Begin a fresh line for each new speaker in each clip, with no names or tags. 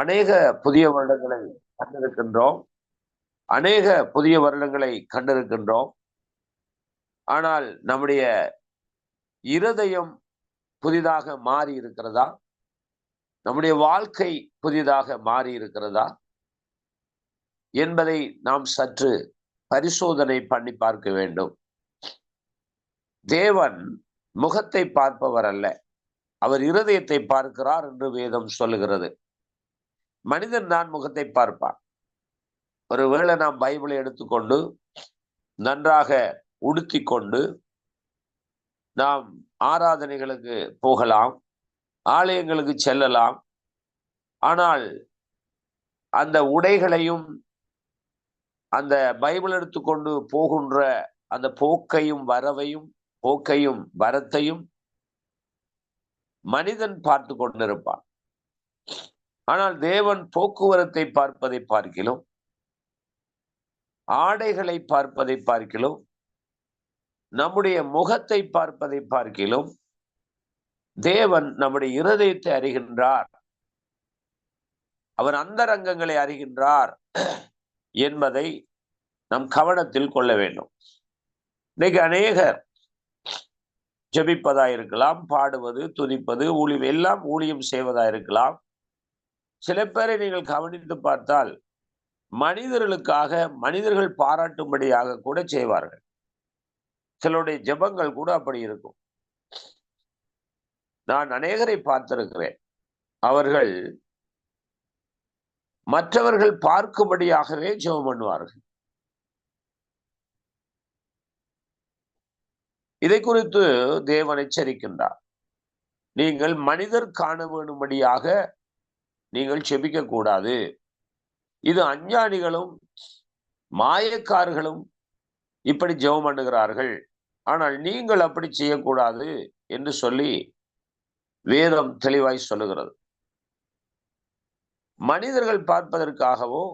அநேக புதிய வருடங்களை கண்டிருக்கின்றோம். அநேக புதிய வருடங்களை கண்டிருக்கின்றோம். ஆனால் நம்முடைய இருதயம் புதிதாக மாறி இருக்கிறதா? நம்முடைய வாழ்க்கை புதிதாக மாறி இருக்கிறதா என்பதை நாம் சற்று பரிசோதனை பண்ணி பார்க்க வேண்டும். தேவன் முகத்தை பார்ப்பவர் அல்ல, அவர் இருதயத்தை பார்க்கிறார் என்று வேதம் சொல்லுகிறது. மனிதன் தான் முகத்தை பார்ப்பான். ஒருவேளை நாம் பைபிளை எடுத்துக்கொண்டு நன்றாக உடுத்தி கொண்டு நாம் ஆராதனைகளுக்கு போகலாம், ஆலயங்களுக்கு செல்லலாம். ஆனால் அந்த உடைகளையும் அந்த பைபிள் எடுத்துக்கொண்டு போகின்ற அந்த போக்கையும் வரத்தையும் மனிதன் பார்த்து கொண்டிருப்பான். ஆனால் தேவன் போக்குவரத்தை பார்ப்பதை பார்க்கிலும், ஆடைகளை பார்ப்பதை பார்க்கிலும், நம்முடைய முகத்தை பார்ப்பதை பார்க்கிலும் தேவன் நம்முடைய இருதயத்தை அறிகின்றார், அவர் அந்தரங்கங்களை அறிகின்றார் என்பதை நம் கவனத்தில் கொள்ள வேண்டும். இன்னைக்கு அநேகர் ஜெபிப்பதா இருக்கலாம், பாடுவது, துதிப்பது, எல்லாம் ஊழியம் செய்வதா இருக்கலாம். சில பேரை நீங்கள் கவனித்து பார்த்தால் மனிதர்களுக்காக, மனிதர்கள் பாராட்டும்படியாக கூட செய்வார்கள். சிலருடைய ஜெபங்கள் கூட அப்படி இருக்கும். நான் அநேகரை பார்த்திருக்கிறேன். அவர்கள் மற்றவர்கள் பார்க்கும்படியாகவே ஜெபம் பண்ணுவார்கள். இதை குறித்து தேவன் எச்சரிக்கின்றார். நீங்கள் மனிதர் காண வேண்டும்படியாக நீங்கள் செபிக்க கூடாது. இது அஞ்ஞானிகளும் மாயக்காரர்களும் இப்படி ஜெபம் பண்ணுகிறார்கள், ஆனால் நீங்கள் அப்படி செய்யக்கூடாது என்று சொல்லி வேதம் தெளிவாய் சொல்லுகிறது. மனிதர்கள் பார்ப்பதற்காகவோ,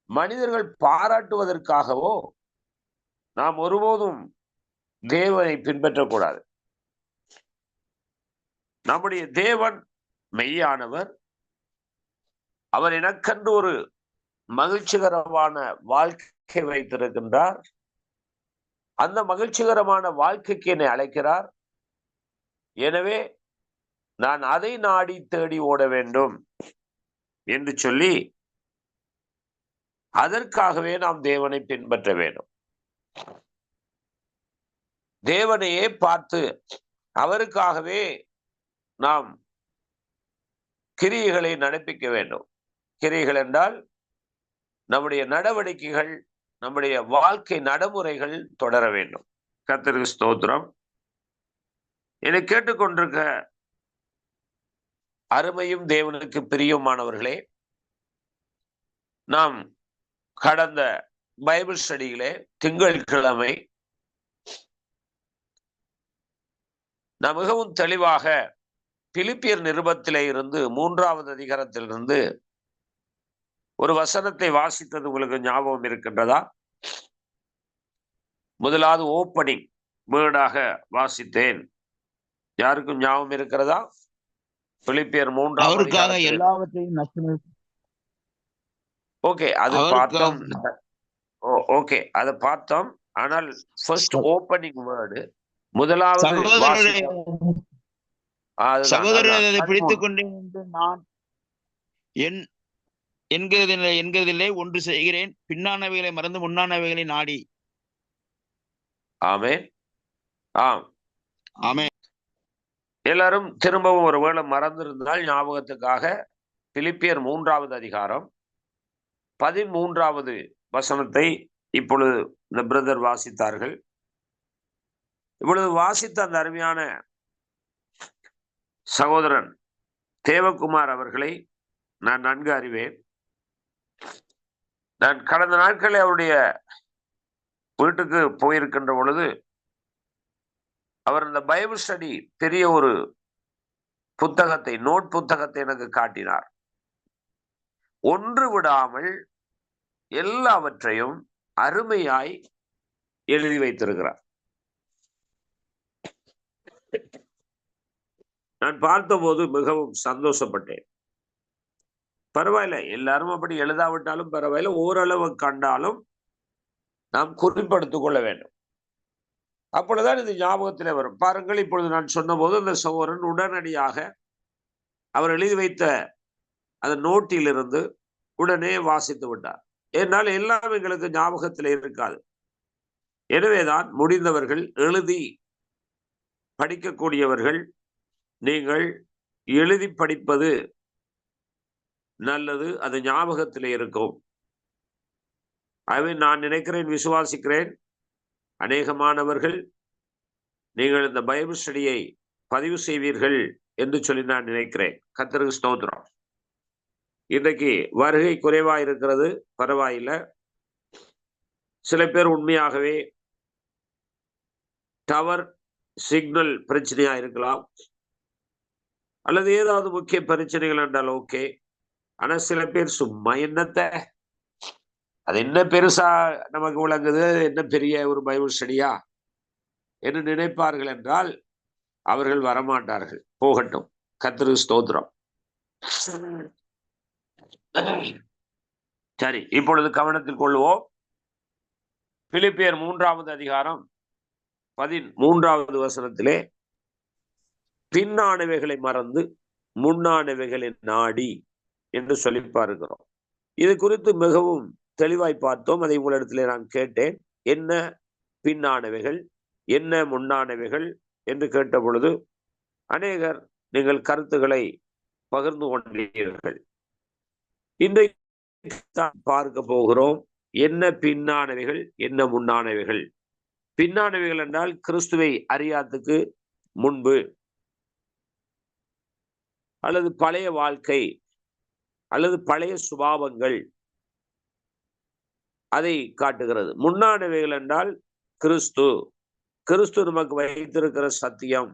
மனிதர்கள் பாராட்டுவதற்காகவோ நாம் ஒருபோதும் தேவனை பின்பற்றக்கூடாது. நம்முடைய தேவன் மெய்யானவர். அவர் எனக்கென்று ஒரு மகிழ்ச்சிகரமான வாழ்க்கை வைத்திருக்கின்றார். அந்த மகிழ்ச்சிகரமான வாழ்க்கைக்கு என்னை அழைக்கிறார். எனவே நான் அதை நாடி தேடி ஓட வேண்டும் என்று சொல்லி அதற்காகவே நாம் தேவனை பின்பற்ற வேண்டும். தேவனையே பார்த்து அவருக்காகவே நாம் கிரியைகளை நடப்பிக்க வேண்டும். கிரியைகள் என்றால் நம்முடைய நடவடிக்கைகள், நம்முடைய வாழ்க்கை நடைமுறைகள் தொடர வேண்டும். கர்த்தருக்கு ஸ்தோத்திரம். என்னை கேட்டுக்கொண்டிருக்க அருமையும் தேவனுக்கு பிரியமானவர்களே, நாம் கடந்த பைபிள் ஸ்டடியிலே திங்கட்கிழமை நாம் மிகவும் தெளிவாக பிலிப்பியர் நிருபத்திலே இருந்து 3வது அதிகாரத்திலிருந்து ஒரு வசனத்தை வாசித்தது உங்களுக்கு ஞாபகம் இருக்கின்றதா? முதலாவது ஓப்பனிங் வேர்டாக வாசித்தேன். யாருக்கும் ஞாபகம் இருக்கிறதா? பிலிப்பியர் 3ஆம்
எல்லாவற்றையும்
ஓகே, அது பார்த்தோம். ஓகே, அதை பார்த்தோம். ஆனால் ஃபர்ஸ்ட் ஓப்பனிங் வேர்டு முதலாவது
சகோதரரை பிடித்துக் கொண்டேன் என்று நான் என்கிறதில்லை, ஒன்று செய்கிறேன், பின்னானவைகளை மறந்து முன்னானவைகளை நாடி.
ஆமென். ஆம்,
ஆமென்.
எல்லாரும் திரும்பவும் ஒருவேளை மறந்திருந்தால் ஞாபகத்துக்காக பிலிப்பியர் 3வது அதிகாரம் 13வது வசனத்தை இப்பொழுது இந்த பிரதர் வாசித்தார்கள். இப்பொழுது வாசித்த அந்த அருமையான சகோதரன் தேவகுமார் அவர்களை நான் நன்கு அறிவேன். நான் கடந்த நாட்களில் அவருடைய வீட்டுக்கு போயிருக்கின்ற பொழுது அவர் இந்த பைபிள் ஸ்டடி பெரிய ஒரு புத்தகத்தை, நோட் புத்தகத்தை எனக்கு காட்டினார். ஒன்று விடாமல் எல்லாவற்றையும் அருமையாய் எழுதி வைத்திருக்கிறார். நான் பார்த்தபோது மிகவும் சந்தோஷப்பட்டேன். பரவாயில்ல, எல்லாரும் அப்படி எழுதாவிட்டாலும் பரவாயில்ல, ஓரளவு கண்டாலும் நாம் குறிப்படுத்திக் கொள்ள வேண்டும். அப்பொழுதுதான் இது ஞாபகத்திலே வரும். பாருங்கள், இப்பொழுது நான் சொன்னபோது அந்த சகோதரன் உடனடியாக அவர் எழுதி வைத்த அந்த நோட்டிலிருந்து உடனே வாசித்து விட்டார். என்னால் எல்லாம் எங்களுக்கு ஞாபகத்தில் இருக்காது. எனவேதான் முடிந்தவர்கள் எழுதி படிக்கக்கூடியவர்கள் நீங்கள் எழுதி படிப்பது நல்லது. அது ஞாபகத்தில் இருக்கும். ஆகவே நான் நினைக்கிறேன், விசுவாசிக்கிறேன், அநேகமானவர்கள் நீங்கள் இந்த பைபிள் ஸ்டடியை பதிவு செய்வீர்கள் என்று சொல்லி நான் நினைக்கிறேன். கர்த்தருக்கு ஸ்தோத்திரம். இன்றைக்கு வருகை குறைவா இருக்கிறது, பரவாயில்லை. சில பேர் உண்மையாகவே டவர் சிக்னல் பிரச்சனையா இருக்கலாம், அல்லது ஏதாவது முக்கிய பிரச்சனைகள் என்றால் ஓகே. ஆனா சில பேர் சும்மா என்னத்த, அது என்ன பெருசா நமக்கு விளங்குது, என்ன பெரிய ஒரு பைபிள் ஸ்டடியா என்று நினைப்பார்கள் என்றால் அவர்கள் வரமாட்டார்கள். போகட்டும். கர்த்தருக்கு ஸ்தோத்திரம். சரி, இப்பொழுது கவனத்தில் கொள்வோம். பிலிப்பியர் 3வது அதிகாரம் 13வது வசனத்திலே பின்னானவைகளை மறந்து முன்னானவைகளை நாடி என்று சொல்லி பார்க்கிறோம். இது குறித்து மிகவும் தெளிவாய் பார்த்தோம். அதை உங்களிடத்திலே நான் கேட்டேன், என்ன பின்னானவைகள், என்ன முன்னானவைகள் என்று கேட்ட பொழுது அநேகர் நீங்கள் கருத்துக்களை பகிர்ந்து கொண்டீர்கள். இன்றைக்கு பார்க்க போகிறோம், என்ன பின்னானவைகள், என்ன முன்னானவைகள். பின்னானவைகள் என்றால் கிறிஸ்துவை அறியாததுக்கு முன்பு, அல்லது பழைய வாழ்க்கை, அல்லது பழைய சுபாவங்கள், அதை காட்டுகிறது. முன்னானவைகள் என்றால் கிறிஸ்து, கிறிஸ்து நமக்கு வைத்திருக்கிற சத்தியம்,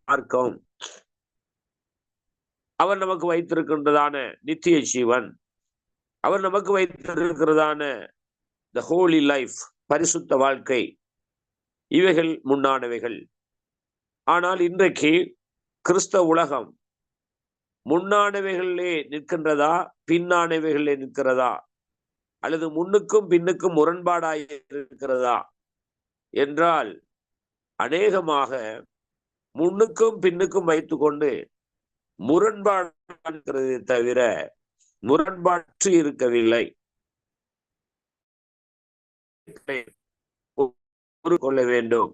மார்க்கம், அவர் நமக்கு வைத்திருக்கின்றதான நித்திய ஜீவன், அவர் நமக்கு வைத்திருக்கிறதான த ஹோலி லைஃப், பரிசுத்த வாழ்க்கை, இவைகள் முன்னானவைகள். ஆனால் இன்றைக்கு கிறிஸ்தவ உலகம் முன்னானவைகளிலே நிற்கின்றதா, பின்னானவைகளிலே நிற்கிறதா, அல்லது முன்னுக்கும் பின்னுக்கும் முரண்பாடாய் இருக்கிறதா என்றால் அநேகமாக முன்னுக்கும் பின்னுக்கும் வைத்துக்கொண்டு முரண்பாடு தவிர முரண்பாற்று இருக்கவில்லை. கொள்ள வேண்டும்.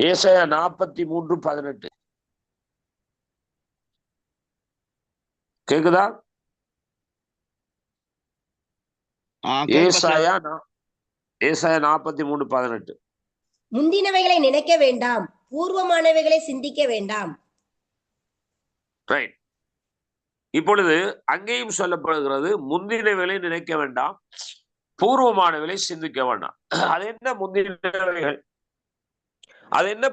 ஏசாயா 43:18 கேக்குதா? ஏசாயா 43:18.
முந்தினவைகளை நினைக்க வேண்டாம், பூர்வமானவைகளை சிந்திக்க வேண்டாம்.
ரைட். இப்பொழுது அங்கேயும் சொல்லப்படுகிறது, முந்தினவைகளை நினைக்க வேண்டாம், பூர்வமானவைகளை சிந்திக்க வேண்டாம். அது என்ன முந்தினவைகள், அது என்ன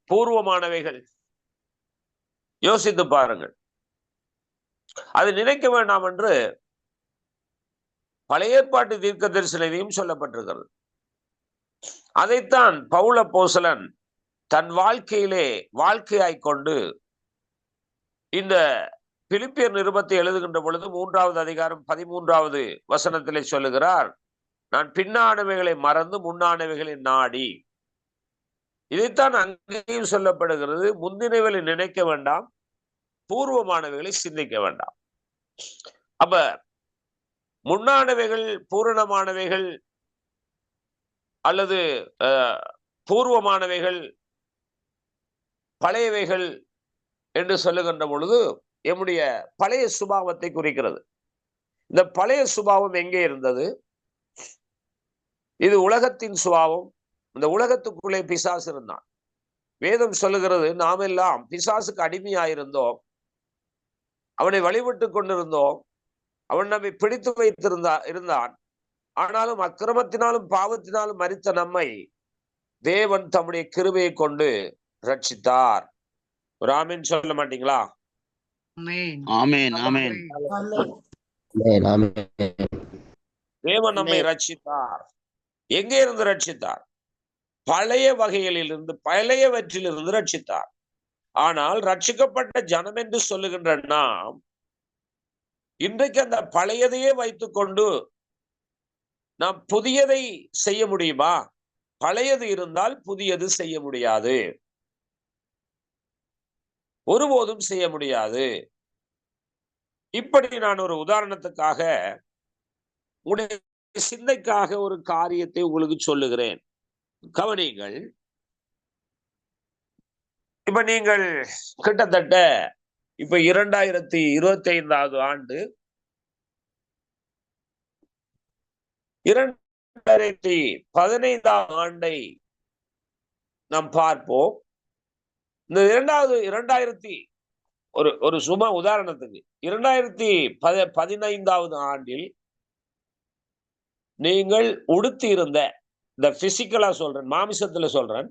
பூர்வமானவைகள்? யோசித்து பாருங்கள். அது நினைக்க வேண்டாம் என்று பழைய ஏற்பாட்டு தீர்க்க தரிசனத்தையும் சொல்லப்பட்டிருக்கிறது. அதைத்தான் பவுல் அப்போஸ்தலன் தன் வாழ்க்கையிலே வாழ்க்கையாய் கொண்டு இந்த பிலிப்பியர் நிருபத்தை எழுதுகின்ற பொழுது 3வது அதிகாரம் 13வது வசனத்திலே சொல்லுகிறார், நான் பின்னானவைகளை மறந்து முன்னானவைகளை நாடி. இதைத்தான் அங்கேயும் சொல்லப்படுகிறது, முந்தினவைகளை நினைக்க வேண்டாம், பூர்வமானவைகளை சிந்திக்க வேண்டாம். அப்ப முன்னானவைகள் பூரணமானவைகள் அல்லது பூர்வமானவைகள் பழையவைகள் என்று சொல்லுகின்ற பொழுது என்னுடைய பழைய சுபாவத்தை குறிக்கிறது. இந்த பழைய சுபாவம் எங்கே இருந்தது? இது உலகத்தின் சுபாவம். இந்த உலகத்துக்குள்ளே பிசாசு இருந்தான். வேதம் சொல்லுகிறது, நாம் எல்லாம் பிசாசுக்கு அடிமையாயிருந்தோம், அவனை வழிபட்டு கொண்டிருந்தோம், அவன் நம்மை பிடித்து இருந்தான். ஆனாலும் அக்கிரமத்தினாலும் பாவத்தினாலும் மரித்த நம்மை தேவன் தம்முடைய கிருபையை கொண்டு ரட்சித்தார். ஒரு ஆமென் சொல்ல மாட்டீங்களா?
ஆமென், ஆமென்.
ஆமென், ஆமென்.
தேவன் நம்மை
ஆமென்.
ரட்சித்தார். எங்கே இருந்து ரட்சித்தார்? பழைய வகைகளிலிருந்து, பழையவற்றிலிருந்து ரட்சித்தார். ஆனால் ரட்சிக்கப்பட்ட ஜனம் என்று சொல்லுகின்ற நாம் இன்றைக்கு அந்த பழையதையே வைத்துக்கொண்டு நாம் புதியதை செய்ய முடியுமா? பழையது இருந்தால் புதியது செய்ய முடியாது. ஒருபோதும் செய்ய முடியாது. இப்படி நான் ஒரு உதாரணத்துக்காக உங்களுடைய சிந்தைக்காக ஒரு காரியத்தை உங்களுக்கு சொல்லுகிறேன். கவனியுங்கள். இப்ப நீங்கள் கிட்டத்தட்ட இப்ப 2025வது ஆண்டு, 2015ஆம் ஆண்டை நாம் பார்ப்போம். இந்த 2000 ஒரு ஒரு சும்மா உதாரணத்துக்கு 2015வது ஆண்டில் நீங்கள் உடுத்தி இருந்த, இந்த பிசிக்கலா சொல்றேன், மாமிசத்துல சொல்றேன்,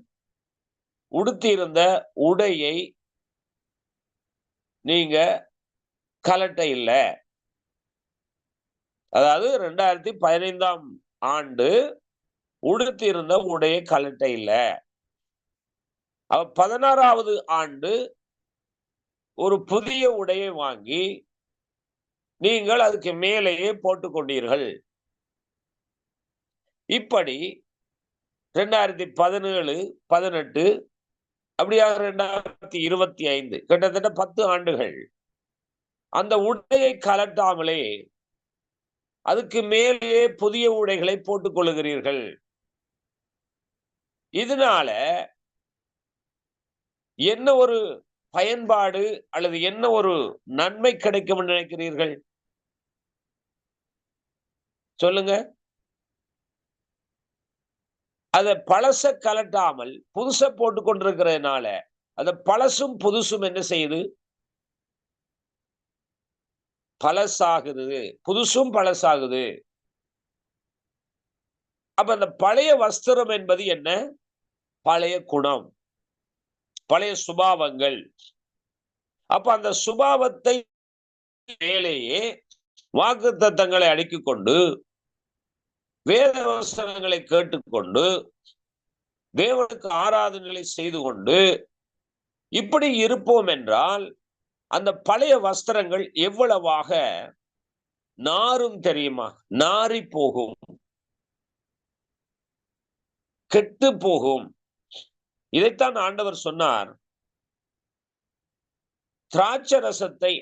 உடுத்தி இருந்த உடையை நீங்க கலட்ட இல்ல. அதாவது 2015ஆம் ஆண்டு உடுத்தி இருந்த உடையை கலட்ட இல்ல. 16வது ஆண்டு ஒரு புதிய உடையை வாங்கி நீங்கள் அதுக்கு மேலேயே போட்டுக் கொண்டீர்கள். இப்படி 2017, 18 அப்படியாக 2025 கிட்டத்தட்ட 10 ஆண்டுகள் அந்த உடையை கலட்டாமலே அதுக்கு மேலேயே புதிய உடைகளை போட்டுக் கொள்ளுகிறீர்கள். இதனால என்ன ஒரு பயன்பாடு அல்லது என்ன ஒரு நன்மை கிடைக்கும் என்று நினைக்கிறீர்கள்? சொல்லுங்க. அத பழச கலட்டாமல் புதுச போட்டுக் கொண்டிருக்கிறதுனால அந்த பழசும் புதுசும் என்ன செய்யுது? பழசாகுது. புதுசும் பழசாகுது. அப்ப அந்த பழைய வஸ்திரம் என்பது என்ன? பழைய குணம், பழைய சுபாவங்கள். அப்ப அந்த சுபாவத்தை மேலேயே வாக்குத்தத்தங்களை அடுக்கிக் கொண்டு, வேத வசனங்களை கேட்டுக்கொண்டு, தேவனுக்கு ஆராதனைகளை செய்து கொண்டு இப்படி இருப்போம் என்றால் அந்த பழைய வஸ்திரங்கள் எவ்வளவாக நாரும் தெரியுமா? நாறி போகும், கெட்டு போகும். இதைத்தான் ஆண்டவர் சொன்னார். திராட்சரசத்தை,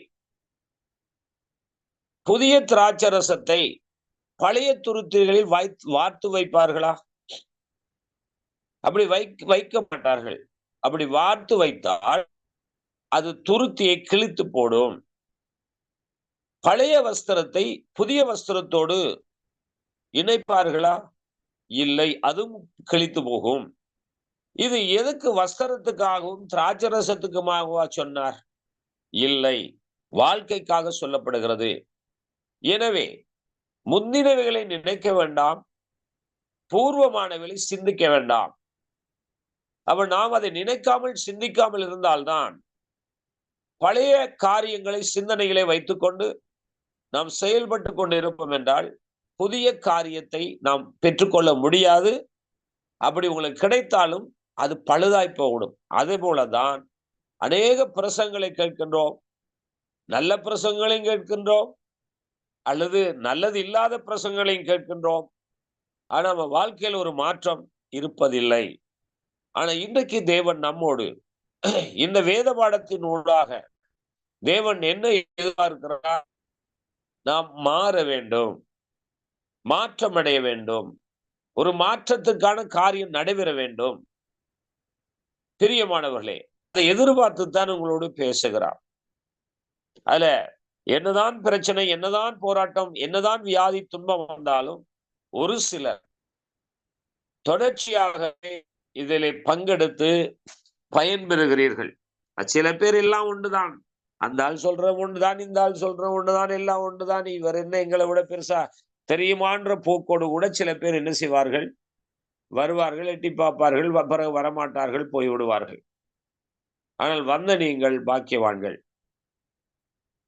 புதிய திராட்சரசத்தை பழைய துருத்திகளில் வார்த்து வைப்பார்களா? அப்படி வைக்க மாட்டார்கள். அப்படி வார்த்து வைத்தால் அது துருத்தியை கிழித்து போடும். பழைய வஸ்திரத்தை புதிய வஸ்திரத்தோடு இணைப்பார்களா? இல்லை, அதுவும் கிழித்து போகும். இது எதுக்கு? வஸ்திரத்துக்காகவும் திராட்சரசத்துக்குமாகவா சொன்னார்? இல்லை, வாழ்க்கைக்காக சொல்லப்படுகிறது. எனவே முந்தினவைகளை நினைக்க வேண்டாம், பூர்வமானவைகளை சிந்திக்க வேண்டாம். அப்ப நாம் அதை நினைக்காமல் சிந்திக்காமல் இருந்தால்தான் பழைய காரியங்களை சிந்தனைகளை வைத்துக்கொண்டு நாம் செயல்பட்டு கொண்டு இருப்போம் என்றால் புதிய காரியத்தை நாம் பெற்றுக்கொள்ள முடியாது. அப்படி உங்களுக்கு கிடைத்தாலும் அது பழுதாய் போகணும். அதே போலதான் அநேக பிரசங்களை கேட்கின்றோம், நல்ல பிரசங்கங்களையும் கேட்கின்றோம், அல்லது நல்லது இல்லாத பிரசங்கங்களையும் கேட்கின்றோம். ஆனா நம்ம வாழ்க்கையில் ஒரு மாற்றம் இருப்பதில்லை. ஆனா இன்றைக்கு தேவன் நம்மோடு இந்த வேத பாடத்தின் ஊடாக தேவன் என்ன எதிர்பார்க்கிறார்? நாம் மாற வேண்டும், மாற்றம் அடைய வேண்டும், ஒரு மாற்றத்துக்கான காரியம் நடைபெற வேண்டும். பிரியமானவர்களே, அதை எதிர்பார்த்துத்தான் உங்களோடு பேசுகிறார். அதுல என்னதான் பிரச்சனை, என்னதான் போராட்டம், என்னதான் வியாதி துன்பம் வந்தாலும் ஒரு சிலர் தொடர்ச்சியாகவே இதில் பங்கெடுத்து பயன்பெறுகிறீர்கள். சில பேர் எல்லாம் ஒன்றுதான், அந்த ஆள் சொல்ற ஒன்றுதான், இந்த ஆள் சொல்ற ஒன்றுதான், எல்லாம் ஒன்றுதான், இவர் என்ன எங்களை விட பெருசா தெரியுமான்ற போக்கோடு கூட சில பேர் என்ன செய்வார்கள்? வருவார்கள், எட்டி பார்ப்பார்கள், பிறகு வரமாட்டார்கள், போய்விடுவார்கள். ஆனால் வந்த நீங்கள் பாக்கியவான்கள்.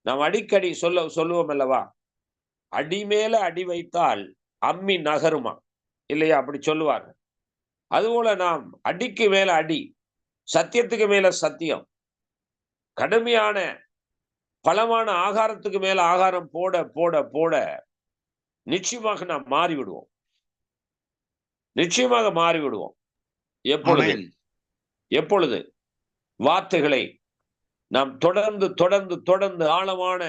நாம் அடிக்கடி சொல்லுவோம் அல்லவா? அடி மேல அடி வைத்தால் அம்மி நகருமா இல்லையா? அப்படி சொல்லுவாங்க. அதுபோல நாம் அடிக்கு மேல அடி, சத்தியத்துக்கு மேல சத்தியம், கடுமையான பலமான ஆகாரத்துக்கு மேல ஆகாரம் போட போட போட நிச்சயமாக நாம் மாறிவிடுவோம். நிச்சயமாக மாறிவிடுவோம். எப்பொழுது?
ஆமென்.
எப்பொழுது வார்த்தைகளை நாம் தொடர்ந்து தொடர்ந்து தொடர்ந்து ஆழமான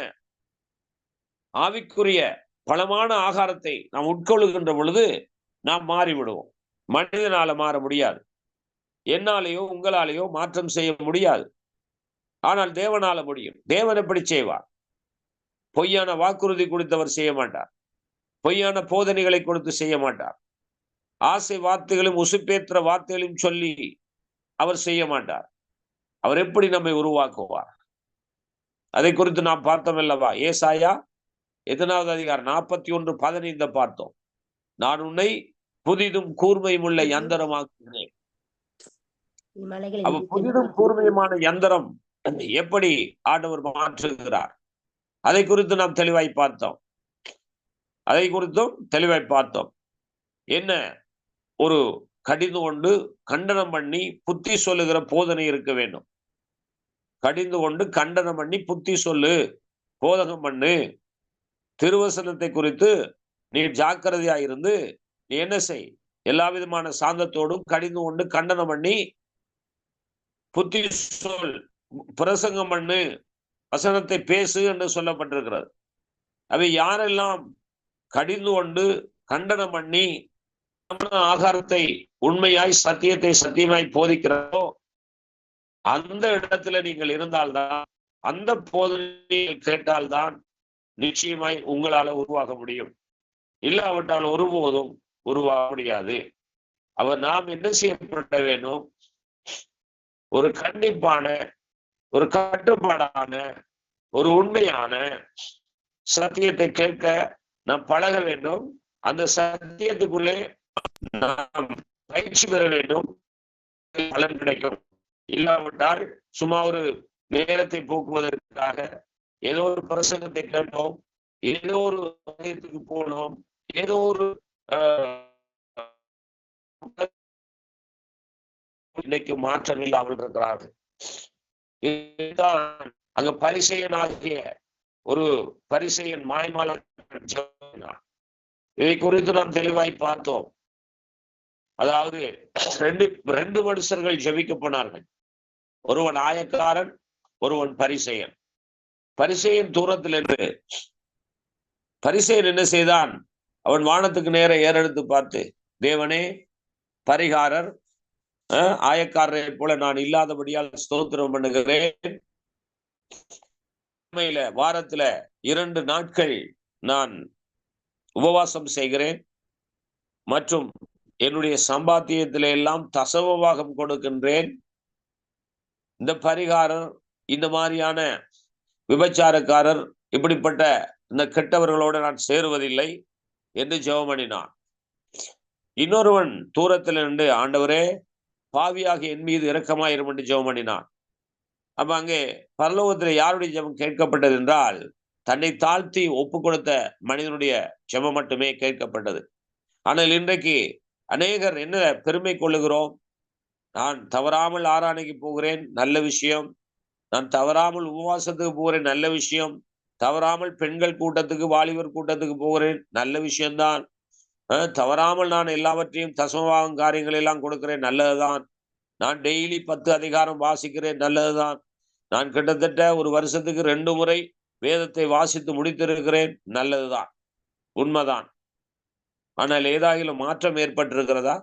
ஆவிக்குரிய பலமான ஆகாரத்தை நாம் உட்கொள்ளுகின்ற பொழுது நாம் மாறிவிடுவோம். மனிதனால மாற முடியாது. என்னாலேயோ உங்களாலேயோ மாற்றம் செய்ய முடியாது. ஆனால் தேவனால முடியும். தேவன் எப்படி செய்வார்? பொய்யான வாக்குறுதி கொடுத்தவர் செய்ய மாட்டார். பொய்யான போதனைகளை கொடுத்து செய்ய மாட்டார். ஆசை வார்த்தைகளும் உசுப்பேற்ற வார்த்தைகளையும் சொல்லி அவர் செய்ய மாட்டார். அவர் எப்படி நம்மை உருவாக்குவார்? அதை குறித்து நாம் பார்த்தோம் அல்லவா? ஏசாயா எத்தனாவது அதிகாரம் 41:15 பார்த்தோம். நான் உன்னை புதிதும் கூர்மையும் உள்ள யந்திரமாக்குகிறேன்.
மலைகளை
அவ புதிதும் கூர்மையுமான யந்திரம் எப்படி ஆண்டவர் மாற்றுகிறார்? அதை குறித்து நாம் தெளிவாய் பார்த்தோம். அதை குறித்தும் தெளிவாய் பார்த்தோம். என்ன ஒரு கடிந்து கொண்டு கண்டனம் பண்ணி புத்தி சொல்லுகிற போதனை இருக்க வேண்டும். கடிந்து கொண்டு கண்டனம் பண்ணி புத்தி சொல்லு, போதகம் பண்ணு, திருவசனத்தை குறித்து நீ ஜாக்கிரதையா இருந்து நீ என்ன செய்? எல்லா விதமான சாந்தத்தோடும் கடிந்து கொண்டு கண்டனம் பண்ணி புத்தி சொல், பிரசங்கம் பண்ணு, வசனத்தை பேசு என்று சொல்லப்பட்டிருக்கிறது. அவை யாரெல்லாம் கடிந்து கொண்டு கண்டனம் பண்ணி ஆகாரத்தை உண்மையாய் சத்தியத்தை சத்தியமாய் போதிக்கிறதோ அந்த இடத்துல நீங்கள் இருந்தால்தான், அந்த போதனையை கேட்டால்தான் நிச்சயமாய் உங்களால உருவாக முடியும். இல்லாவிட்டால் ஒருபோதும் உருவாக முடியாது. அவர் நாம் என்ன செய்யப்பட வேண்டும்? ஒரு கண்டிப்பான, ஒரு கட்டுப்பாடான, ஒரு உண்மையான சத்தியத்தை கேட்க நாம் பழக வேண்டும். அந்த சத்தியத்துக்குள்ளே நாம் பயிற்சி பெற வேண்டும். பலன் கிடைக்கும். இல்லாவிட்டால் சும்மா ஒரு நேரத்தை போக்குவதற்காக ஏதோ ஒரு பிரசங்கத்தை கேட்டோம், ஏதோ ஒரு மையத்துக்கு போனோம், ஏதோ ஒரு இன்னைக்கு மாற்றம் இல்லாமல் இருக்கிறார்கள். அங்க பரிசெயனாகிய ஒரு பரிசெயன் மாய்மால இதை குறித்து நாம் தெளிவாய் பார்த்தோம். அதாவது ரெண்டு மனுஷர்கள் ஜெபிக்க போனார்கள். ஒருவன் ஆயக்காரன், ஒருவன் பரிசெயன். பரிசெயன் தூரத்தில் என்று பரிசெயன் என்ன செய்தான்? அவன் வானத்துக்கு நேர ஏறெடுத்து பார்த்து, தேவனே, பரிகாரர் ஆயக்காரரை போல நான் இல்லாதபடியால் ஸ்தோத்திரம் பண்ணுகிறேன். வாரத்துல 2 நாட்கள் நான் உபவாசம் செய்கிறேன் மற்றும் என்னுடைய சம்பாத்தியத்தில எல்லாம் தசமபாகம் கொடுக்கின்றேன். இந்த பரிகாரர், இந்த மாதிரியான விபச்சாரக்காரர், இப்படிப்பட்ட இந்த கெட்டவர்களோடு நான் சேருவதில்லை என்று ஜெபம் பண்ணினான். இன்னொருவன் தூரத்தில் நின்று, ஆண்டவரே, பாவியாக என் மீது இரக்கமாயிரும் என்று ஜெபம் பண்ணினான். அப்ப அங்கே பரலோகத்தில் யாருடைய ஜெபம் கேட்கப்பட்டது என்றால், தன்னை தாழ்த்தி ஒப்பு கொடுத்த மனிதனுடைய ஜெபம் மட்டுமே கேட்கப்பட்டது. ஆனால் இன்றைக்கு அநேகர் என்ன பெருமை கொள்ளுகிறோம்? நான் தவறாமல் ஆராதனைக்கு போகிறேன், நல்ல விஷயம். நான் தவறாமல் உபவாசத்துக்கு போகிறேன், நல்ல விஷயம். தவறாமல் பெண்கள் கூட்டத்துக்கு, வாலிபர் கூட்டத்துக்கு போகிறேன், நல்ல விஷயம்தான். தவறாமல் நான் எல்லாவற்றையும் தசமபாகம் காரியங்கள் எல்லாம் கொடுக்கிறேன், நல்லதுதான். நான் டெய்லி 10 அதிகாரம் வாசிக்கிறேன், நல்லதுதான். நான் கிட்டத்தட்ட ஒரு வருஷத்துக்கு 2 முறை வேதத்தை வாசித்து முடித்திருக்கிறேன், நல்லதுதான், உண்மைதான். ஆனால் ஏதாகிலும் மாற்றம் ஏற்பட்டிருக்கிறதா?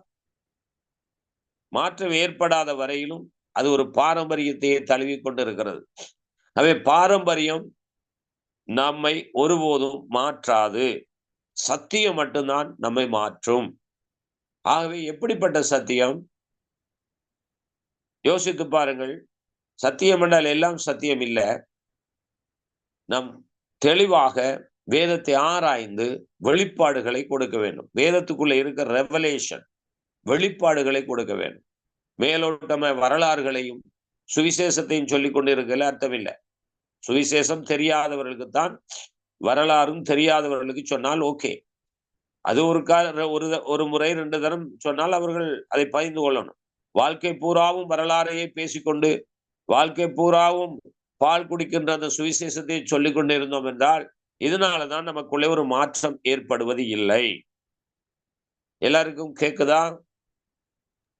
மாற்றம் ஏற்படாத வரையிலும் அது ஒரு பாரம்பரியத்தையே தழுவி கொண்டு இருக்கிறது. அவை பாரம்பரியம் நம்மை ஒருபோதும் மாற்றாது. சத்தியம் மட்டும்தான் நம்மை மாற்றும். ஆகவே எப்படிப்பட்ட சத்தியம்? யோசித்து பாருங்கள். சத்தியம் என்றால் எல்லாம் சத்தியம் இல்லை. நம் தெளிவாக வேதத்தை ஆராய்ந்து வெளிப்பாடுகளை கொடுக்க வேண்டும். வேதத்துக்குள்ள இருக்கிற ரெவலேஷன், வெளிப்பாடுகளை கொடுக்க வேண்டும். மேலோட்டம வரலாறுகளையும் சுவிசேஷத்தையும் சொல்லிக் கொண்டு இருக்கல அர்த்தமில்லை. சுவிசேஷம் தெரியாதவர்களுக்குத்தான் வரலாறும் தெரியாதவர்களுக்கு சொன்னால் ஓகே. அது ஒரு முறை 2 தரம் சொன்னால் அவர்கள் அதை பகிர்ந்து கொள்ளணும். வாழ்க்கை பூராவும் வரலாறையே பேசிக்கொண்டு, வாழ்க்கை பூராவும் பால் குடிக்கின்ற அந்த சுவிசேஷத்தை சொல்லிக் கொண்டு இருந்தோம் என்றால், இதனாலதான் நமக்குள்ளே ஒரு மாற்றம் ஏற்படுவது இல்லை. எல்லாருக்கும் கேக்குதா?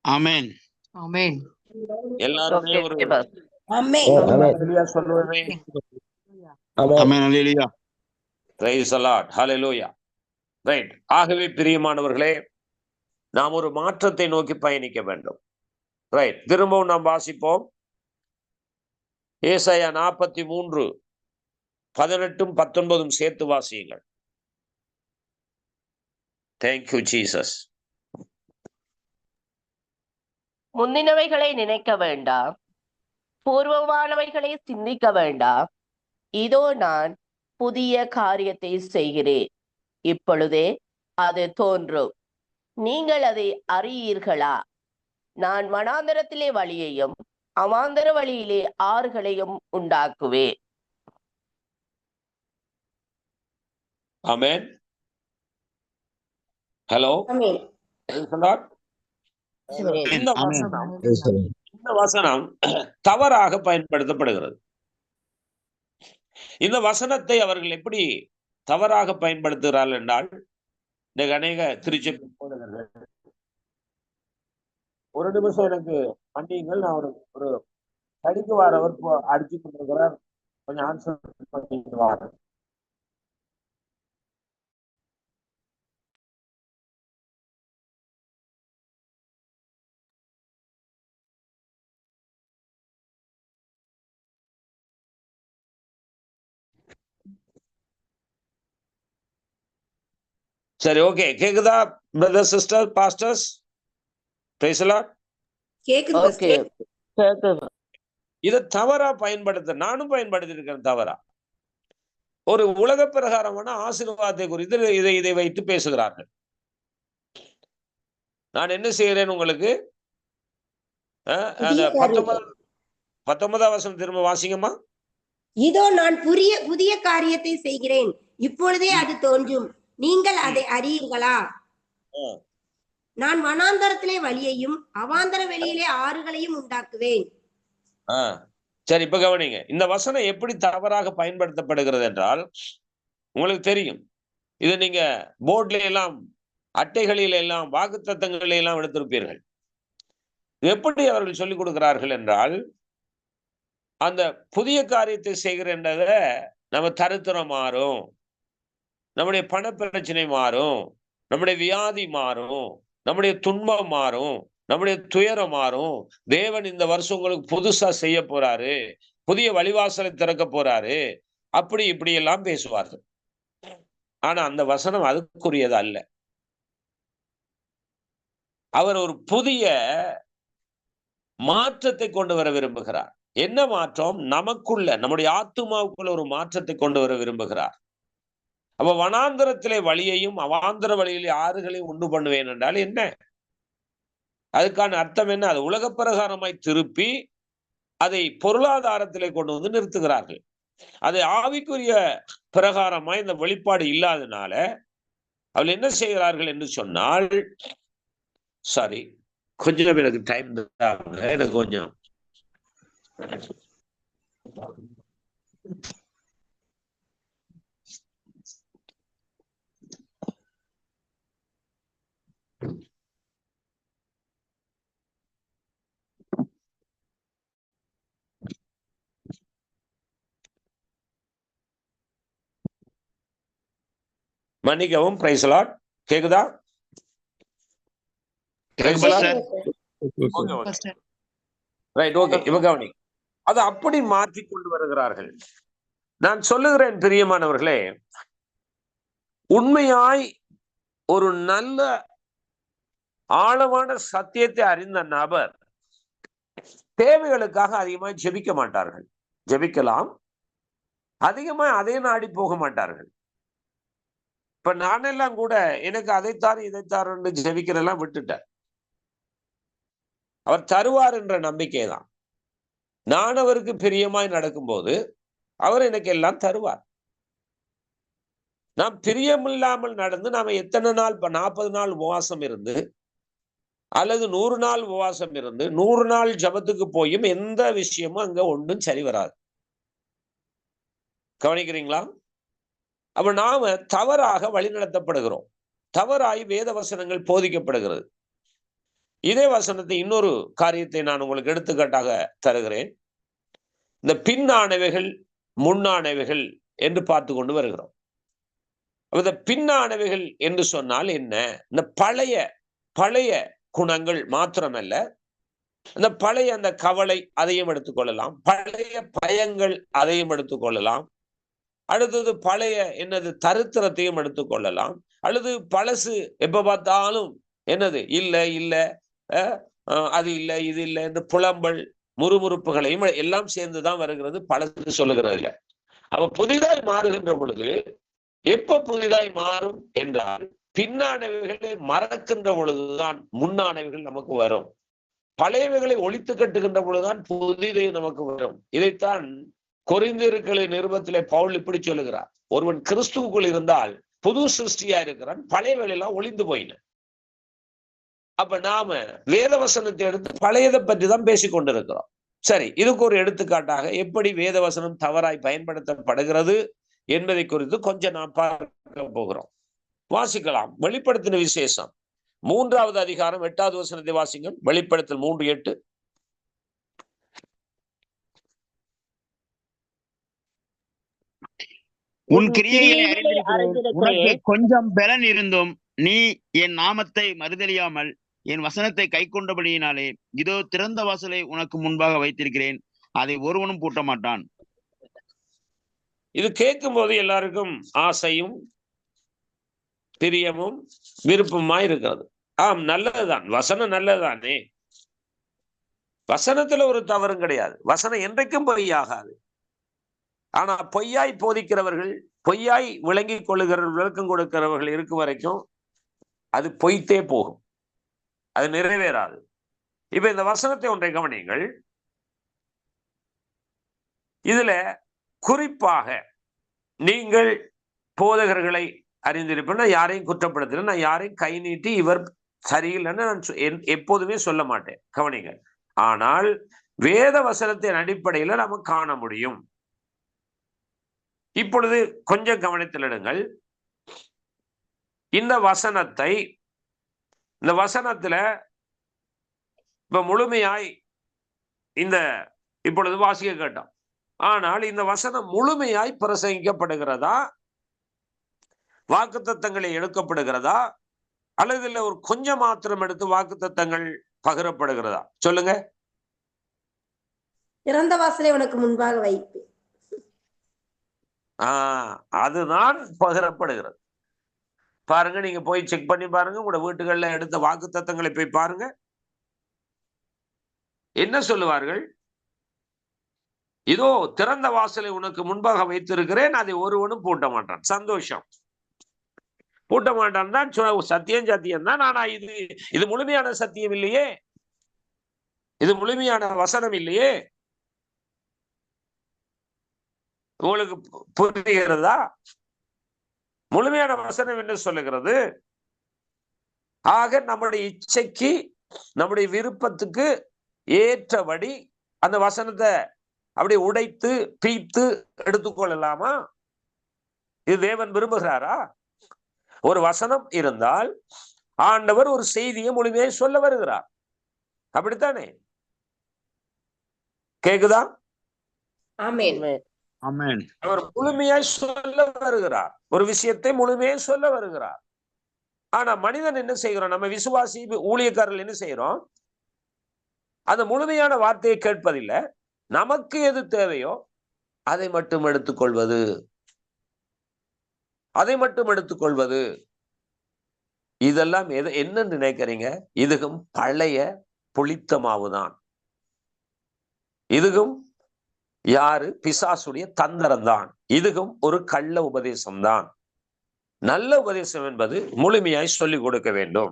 ஆமென்.
ஆமென்.
எல்லாருமே ஒரு
ஆமென்.
சொல்லுவேன்.
ஆமென். அல்லேலூயா.
Praise the Lord. Hallelujah. Right. ஆகவே பிரியமானவர்களே, நாம் ஒரு மாற்றத்தை நோக்கி பயணிக்க வேண்டும். ரைட். திரும்பவும் நாம் வாசிப்போம். ஏசாயா 43 18 19 சேர்த்து வாசியுங்கள். Thank you, Jesus.
முந்தினவைகளை நினைக்க வேண்டாம், பூர்வமானவைகளை சிந்திக்க வேண்டாம். இதோ நான் புதிய காரியத்தை செய்கிறேன், இப்பொழுதே அது தோன்றும், நீங்கள் அதை அறியீர்களா? நான் வனாந்தரத்திலே வழியையும் அவாந்தர வழியிலே ஆறுகளையும் உண்டாக்குவேன்.
ஆமென். ஹலோ.
ஆமென்.
இந்த வசனம் தவறாக பயன்படுத்தப்படுகிறது. இந்த வசனத்தை அவர்கள் எப்படி தவறாக பயன்படுத்துகிறார்கள் என்றால், இந்த அநேக திருச்சபை போதகர்கள், ஒரு நிமிஷம் எனக்கு மன்னியுங்கள், நான் ஒரு படிக்க வரவர் அடிச்சு கொண்டிருக்கிறார், கொஞ்சம் ஆன்சர் பண்ணிட்டு வாங்க. சரி, ஓகே. கேக்குதா brother, sister, pastors? Price the Lord.
கேக்குது
ஓகே,
பாஸ்டர்.
இதை தவறா பயன்படுத்த நானும் பயன்படுத்தி இருக்கிறேன். தவறா ஒரு உலக பிரகாரமான ஆசீர்வாதத்தை குறித்து இதை வைத்து பேசுகிறார்கள். நான் என்ன செய்கிறேன் உங்களுக்கு? அந்த 19ஆம் வசனம் திரும்ப வாசிங்கம்மா.
இதோ நான் புதிய காரியத்தை செய்கிறேன், இப்பொழுதே அது தோன்றும், நீங்கள் அதை அறியீர்களா? நான் வனாந்தரத்திலே வழியையும் அவாந்தர வெளியிலே ஆறுகளையும் உண்டாக்குவேன்.
சரி, இப்ப கவனிங்க. இந்த வசனம் எப்படி தவறாக பயன்படுத்தப்படுகிறது என்றால், உங்களுக்கு தெரியும். இது நீங்க போர்ட்ல எல்லாம், அட்டைகளில் எல்லாம், வாக்குத்தத்தங்களில் எல்லாம் எடுத்திருப்பீர்கள். எப்படி அவர்கள் சொல்லிக் கொடுக்கிறார்கள் என்றால், அந்த புதிய காரியத்தை செய்கிறன்றத நம்ம தரித்திரம் மாறும், நம்முடைய பண பிரச்சனை மாறும், நம்முடைய வியாதி மாறும், நம்முடைய துன்பம் மாறும், நம்முடைய துயரம் மாறும். தேவன் இந்த வருஷம் உங்களுக்கு புதுசா செய்ய போறாரு, புதிய வழிவாசலை திறக்க போறாரு, அப்படி இப்படி எல்லாம் பேசுவார்கள். ஆனா அந்த வசனம் அதுக்குரியது அல்ல. அவர் ஒரு புதிய மாற்றத்தை கொண்டு வர விரும்புகிறார். என்ன மாற்றம்? நமக்குள்ள, நம்முடைய ஆத்துமாவுக்குள்ள ஒரு மாற்றத்தை கொண்டு வர விரும்புகிறார். அப்ப வனாந்தரத்திலே வழியையும் அவாந்தர வழியிலே ஆறுகளையும் உண்டு பண்ணுவேன் என்றால் என்ன? அதுக்கான அர்த்தம் என்ன? அது உலக பிரகாரமாய் திருப்பி அதை பொருளாதாரத்திலே கொண்டு வந்து நிறுத்துகிறார்கள். அது ஆவிக்குரிய பிரகாரமாய் இந்த வெளிப்பாடு இல்லாதனால அவள் என்ன செய்கிறார்கள் என்று சொன்னால், சாரி, கொஞ்சம் எனக்கு டைம் எனக்கு கொஞ்சம் மன்னிக்கவும். Praise the Lord. கேக்குதா? Right, okay. இப்ப கவனி. அதை அப்படி மாற்றி கொண்டு வருகிறார்கள். நான் சொல்லுகிறேன் பிரியமானவர்களே, உண்மையாய் ஒரு நல்ல ஆழமான சத்தியத்தை அறிந்த நபர் தேவைகளுக்காக அதிகமாய் ஜெபிக்க மாட்டார்கள். ஜெபிக்கலாம், அதிகமாய் அதே நாடி போக மாட்டார்கள். இப்ப நானெல்லாம் கூட எனக்கு அதைத்தாரு இதைத்தாரு என்று ஜெபிக்கிறெல்லாம் விட்டுட்டேன். அவர் தருவார் என்ற நம்பிக்கை தான். நான் அவருக்கு பிரியமாய் நடக்கும்போது அவர் எனக்கு எல்லாம் தருவார். நாம் பிரியமில்லாமல் நடந்து நாம எத்தனை நாள் 40 நாள் உபவாசம் இருந்து அல்லது 100 நாள் உபவாசம் இருந்து 100 நாள் ஜபத்துக்கு போயும் எந்த விஷயமும் அங்க ஒன்றும் சரி வராது. கவனிக்கிறீங்களா? அப்ப நாம தவறாக வழிநடத்தப்படுகிறோம். தவறாய் வேத வசனங்கள் போதிக்கப்படுகிறது. இதே வசனத்தை இன்னொரு காரியத்தை நான் உங்களுக்கு எடுத்துக்காட்டாக தருகிறேன். இந்த பின்னானவைகள் முன்னானவைகள் என்று பார்த்து கொண்டு வருகிறோம். இந்த பின்னானவைகள் என்று சொன்னால் என்ன? இந்த பழைய குணங்கள் மாத்திரமல்ல, அந்த பழைய அந்த கவலை அதையும் எடுத்துக்கொள்ளலாம், பழைய பயங்கள் அதையும் எடுத்துக்கொள்ளலாம், அடுத்தது பழைய என்னது தரித்திரத்தையும் எடுத்துக்கொள்ளலாம், அல்லது பழசு எப்ப பார்த்தாலும் என்னது இல்ல இல்ல அது இல்ல இது இல்லை என்று புலம்பல் முறுமுறுப்புகளையும் எல்லாம் சேர்ந்துதான் வருகிறது பழசு சொல்லுகிறது. அப்ப புதிதாய் மாறுகின்ற பொழுது எப்ப புதிதாய் மாறும் என்றால் பின்னானவைகளை மறக்கின்ற பொழுதுதான் முன்னானவைகள் நமக்கு வரும். பழையவைகளை ஒழித்து கட்டுகின்ற பொழுதுதான் புதிதை நமக்கு வரும். இதைத்தான் கொரிந்தியர்களின் நிருபத்திலே பவுல் இப்படி சொல்லுகிறார், ஒருவன் கிறிஸ்துவுக்குள் இருந்தால் புது சிருஷ்டியா இருக்கிறான், பழையவைகள் எல்லாம் ஒளிந்து போயின. அப்ப நாம வேத வசனத்தை எடுத்து பழையதை பற்றி தான் பேசிக் கொண்டிருக்கிறோம். சரி, இதுக்கு ஒரு எடுத்துக்காட்டாக எப்படி வேத வசனம் தவறாய் பயன்படுத்தப்படுகிறது என்பதை குறித்து கொஞ்சம் நாம் பார்க்க போகிறோம். வாசிக்கலாம். வெளிப்படுத்தின விசேஷம் 3வது அதிகாரம் 8வது வசனத்தை வாசிங்கள். வெளிப்படுத்தல் 3:8.
உன் கிரியைகளை உனக்கு கொஞ்சம் பலன் இருந்தும் நீ என் நாமத்தை மறுதலியாமல் என் வசனத்தை கை கொண்டபடியினாலே இதோ திறந்த வாசலை உனக்கு முன்பாக வைத்திருக்கிறேன், அதை ஒருவனும் பூட்ட மாட்டான்.
இது கேட்கும் போது எல்லாருக்கும் ஆசையும் பிரியமும் விருப்பமா இருக்கிறது. ஆம், நல்லதுதான், வசனம் நல்லதுதானே, வசனத்துல ஒரு தவறும் கிடையாது, வசனம் என்றைக்கும் பொய்யாகாது. ஆனா பொய்யாய் போதிக்கிறவர்கள், பொய்யாய் விளங்கி கொள்ளுகிறவர்கள், விளக்கம் கொடுக்கிறவர்கள் இருக்கும் வரைக்கும் அது பொய்த்தே போகும், அது நிறைவேறாது. இப்ப இந்த வசனத்தை ஒன்றை கவனியுங்கள். இதுல குறிப்பாக நீங்கள் போதகர்களை அறிந்திருப்பேன், நான் யாரையும் குற்றப்படுத்தல, நான் யாரையும் கை நீட்டி இவர் சரியில்லைன்னு நான் எப்போதுமே சொல்ல மாட்டேன், கவனிங்க. ஆனால் வேத வசனத்தின் அடிப்படையில் நம்ம காண முடியும். இப்பொழுது கொஞ்சம் கவனத்திலிடுங்கள். இந்த வசனத்துல இப்ப முழுமையாய் இப்பொழுது வாசிக்க கேட்டோம். ஆனால் இந்த வசனம் முழுமையாய் பிரசங்கிக்கப்படுகிறதா, வாக்குத்தத்தங்களை எடுக்கப்படுகிறதா, அல்லது இல்ல ஒரு கொஞ்சம் மாத்திரம் எடுத்து வாக்குத்தத்தங்கள் பகிரப்படுகிறதா? சொல்லுங்க.
திறந்த வாசலை உனக்கு முன்பாக வைப்பு.
அதுதான் பகிரப்படுகிறது. பாருங்க, நீங்க போய் செக் பண்ணி பாருங்க, உங்களோட வீட்டுகள்ல எடுத்த வாக்குத்தத்தங்களை போய் பாருங்க. என்ன சொல்லுவார்கள்? இதோ திறந்த வாசலை உனக்கு முன்பாக வைத்திருக்கிறேன், அதை ஒருவனும் பூட்ட மாட்டான். சந்தோஷம். பூட்ட மாட்டான் தான் சத்தியம் தான். ஆனா இது முழுமையான சத்தியம் இல்லையே, இது முழுமையான வசனம் இல்லையே. உங்களுக்கு புரிகிறதா? முழுமையான வசனம் என்ன சொல்லுகிறது? ஆக நம்முடைய இச்சைக்கு, நம்முடைய விருப்பத்துக்கு ஏற்றபடி அந்த வசனத்தை அப்படி உடைத்து பீத்து எடுத்துக்கொள்ளலாமா? இது தேவன் விரும்புகிறாரா? ஒரு வசனம் இருந்தால் ஆண்டவர் ஒரு செய்தியை முழுமையை சொல்ல வருகிறார், அப்படித்தானே? கேக்குதா?
ஆமென்.
ஆமென்.
அவர் முழுமையாய் சொல்ல வருகிறார், ஒரு விஷயத்தை முழுமையை சொல்ல வருகிறார். ஆனா மனிதன் என்ன செய்கிறோம்? நம்ம விசுவாசி ஊழியக்காரர்கள் என்ன செய்யறோம்? அந்த முழுமையான வார்த்தையை கேட்பதில்லை, நமக்கு எது தேவையோ அதை மட்டும் எடுத்துக்கொள்வது, அதை மட்டும் எடுத்துக்கொள்வது. இதெல்லாம் என்ன நினைக்கிறீங்க? இதுவும் பழைய புளித்த மாவுதான். இதுவும் யாரு? பிசாசுடைய தந்திரம் தான். இதுவும் ஒரு கள்ள உபதேசம் தான். நல்ல உபதேசம் என்பது முழுமையாய் சொல்லிக் கொடுக்க வேண்டும்.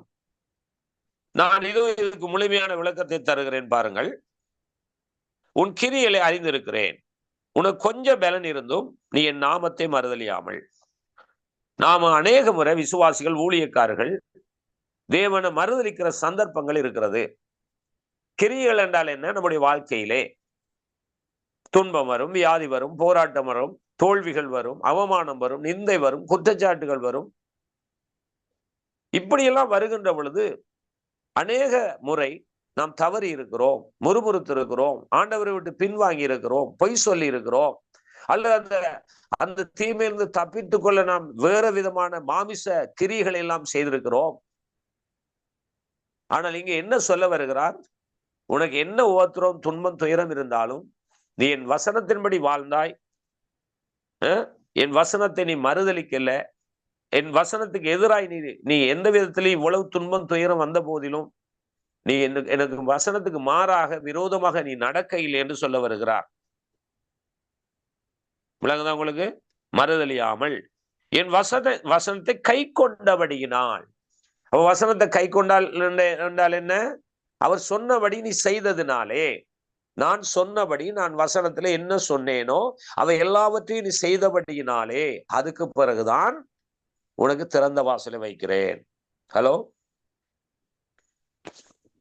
நான் இதுக்கு முழுமையான விளக்கத்தை தருகிறேன் பாருங்கள். உன் கிரியைகளை அறிந்திருக்கிறேன், உனக்கு கொஞ்சம் பலன் இருந்தும் நீ என் நாமத்தை மறுதலியாமல். நாம அநேக முறை விசுவாசிகள், ஊழியக்காரர்கள் தேவனை மறுதலிக்கிற சந்தர்ப்பங்கள் இருக்கிறது. கிரியைகள் என்றால் என்ன? நம்முடைய வாழ்க்கையிலே துன்பம் வரும், வியாதி வரும், போராட்டம் வரும், தோல்விகள் வரும், அவமானம் வரும், நிந்தை வரும், குற்றச்சாட்டுகள் வரும். இப்படியெல்லாம் வருகின்ற பொழுது அநேக முறை நாம் தவறி இருக்கிறோம், முறுமுறுத்து இருக்கிறோம், ஆண்டவரை விட்டு பின்வாங்கி இருக்கிறோம், பொய் சொல்லி இருக்கிறோம், அல்லது அந்த தீமையிலிருந்து தப்பித்துக் கொள்ள நாம் வேற விதமான மாமிச கிரியைகளை எல்லாம் செய்திருக்கிறோம். ஆனால் இங்க என்ன சொல்ல வருகிறார்? உனக்கு என்ன உபத்திரம், துன்பம், துயரம் இருந்தாலும் நீ என் வசனத்தின்படி வாழ்ந்தாய், என் வசனத்தை நீ மறுதலிக்கல, என் வசனத்துக்கு எதிராய் நீ எந்த விதத்திலையும் இவ்வளவு துன்பம், துயரம் வந்த போதிலும் நீ எனக்கு வசனத்துக்கு மாறாக விரோதமாக நீ நடக்கையில் என்று சொல்ல வருகிறார். விளங்குதா உங்களுக்கு? மறுதலியாமல் என் வசனத்தை கை கொண்டபடியினால். வசனத்தை கை கொண்டால் என்றால் என்ன? அவர் சொன்னபடி நீ செய்ததினாலே. நான் சொன்னபடி, நான் வசனத்துல என்ன சொன்னேனோ அவை எல்லாவற்றையும் நீ செய்தபடியினாலே, அதுக்கு பிறகுதான் உனக்கு திறந்த வாசலை வைக்கிறேன். ஹலோ,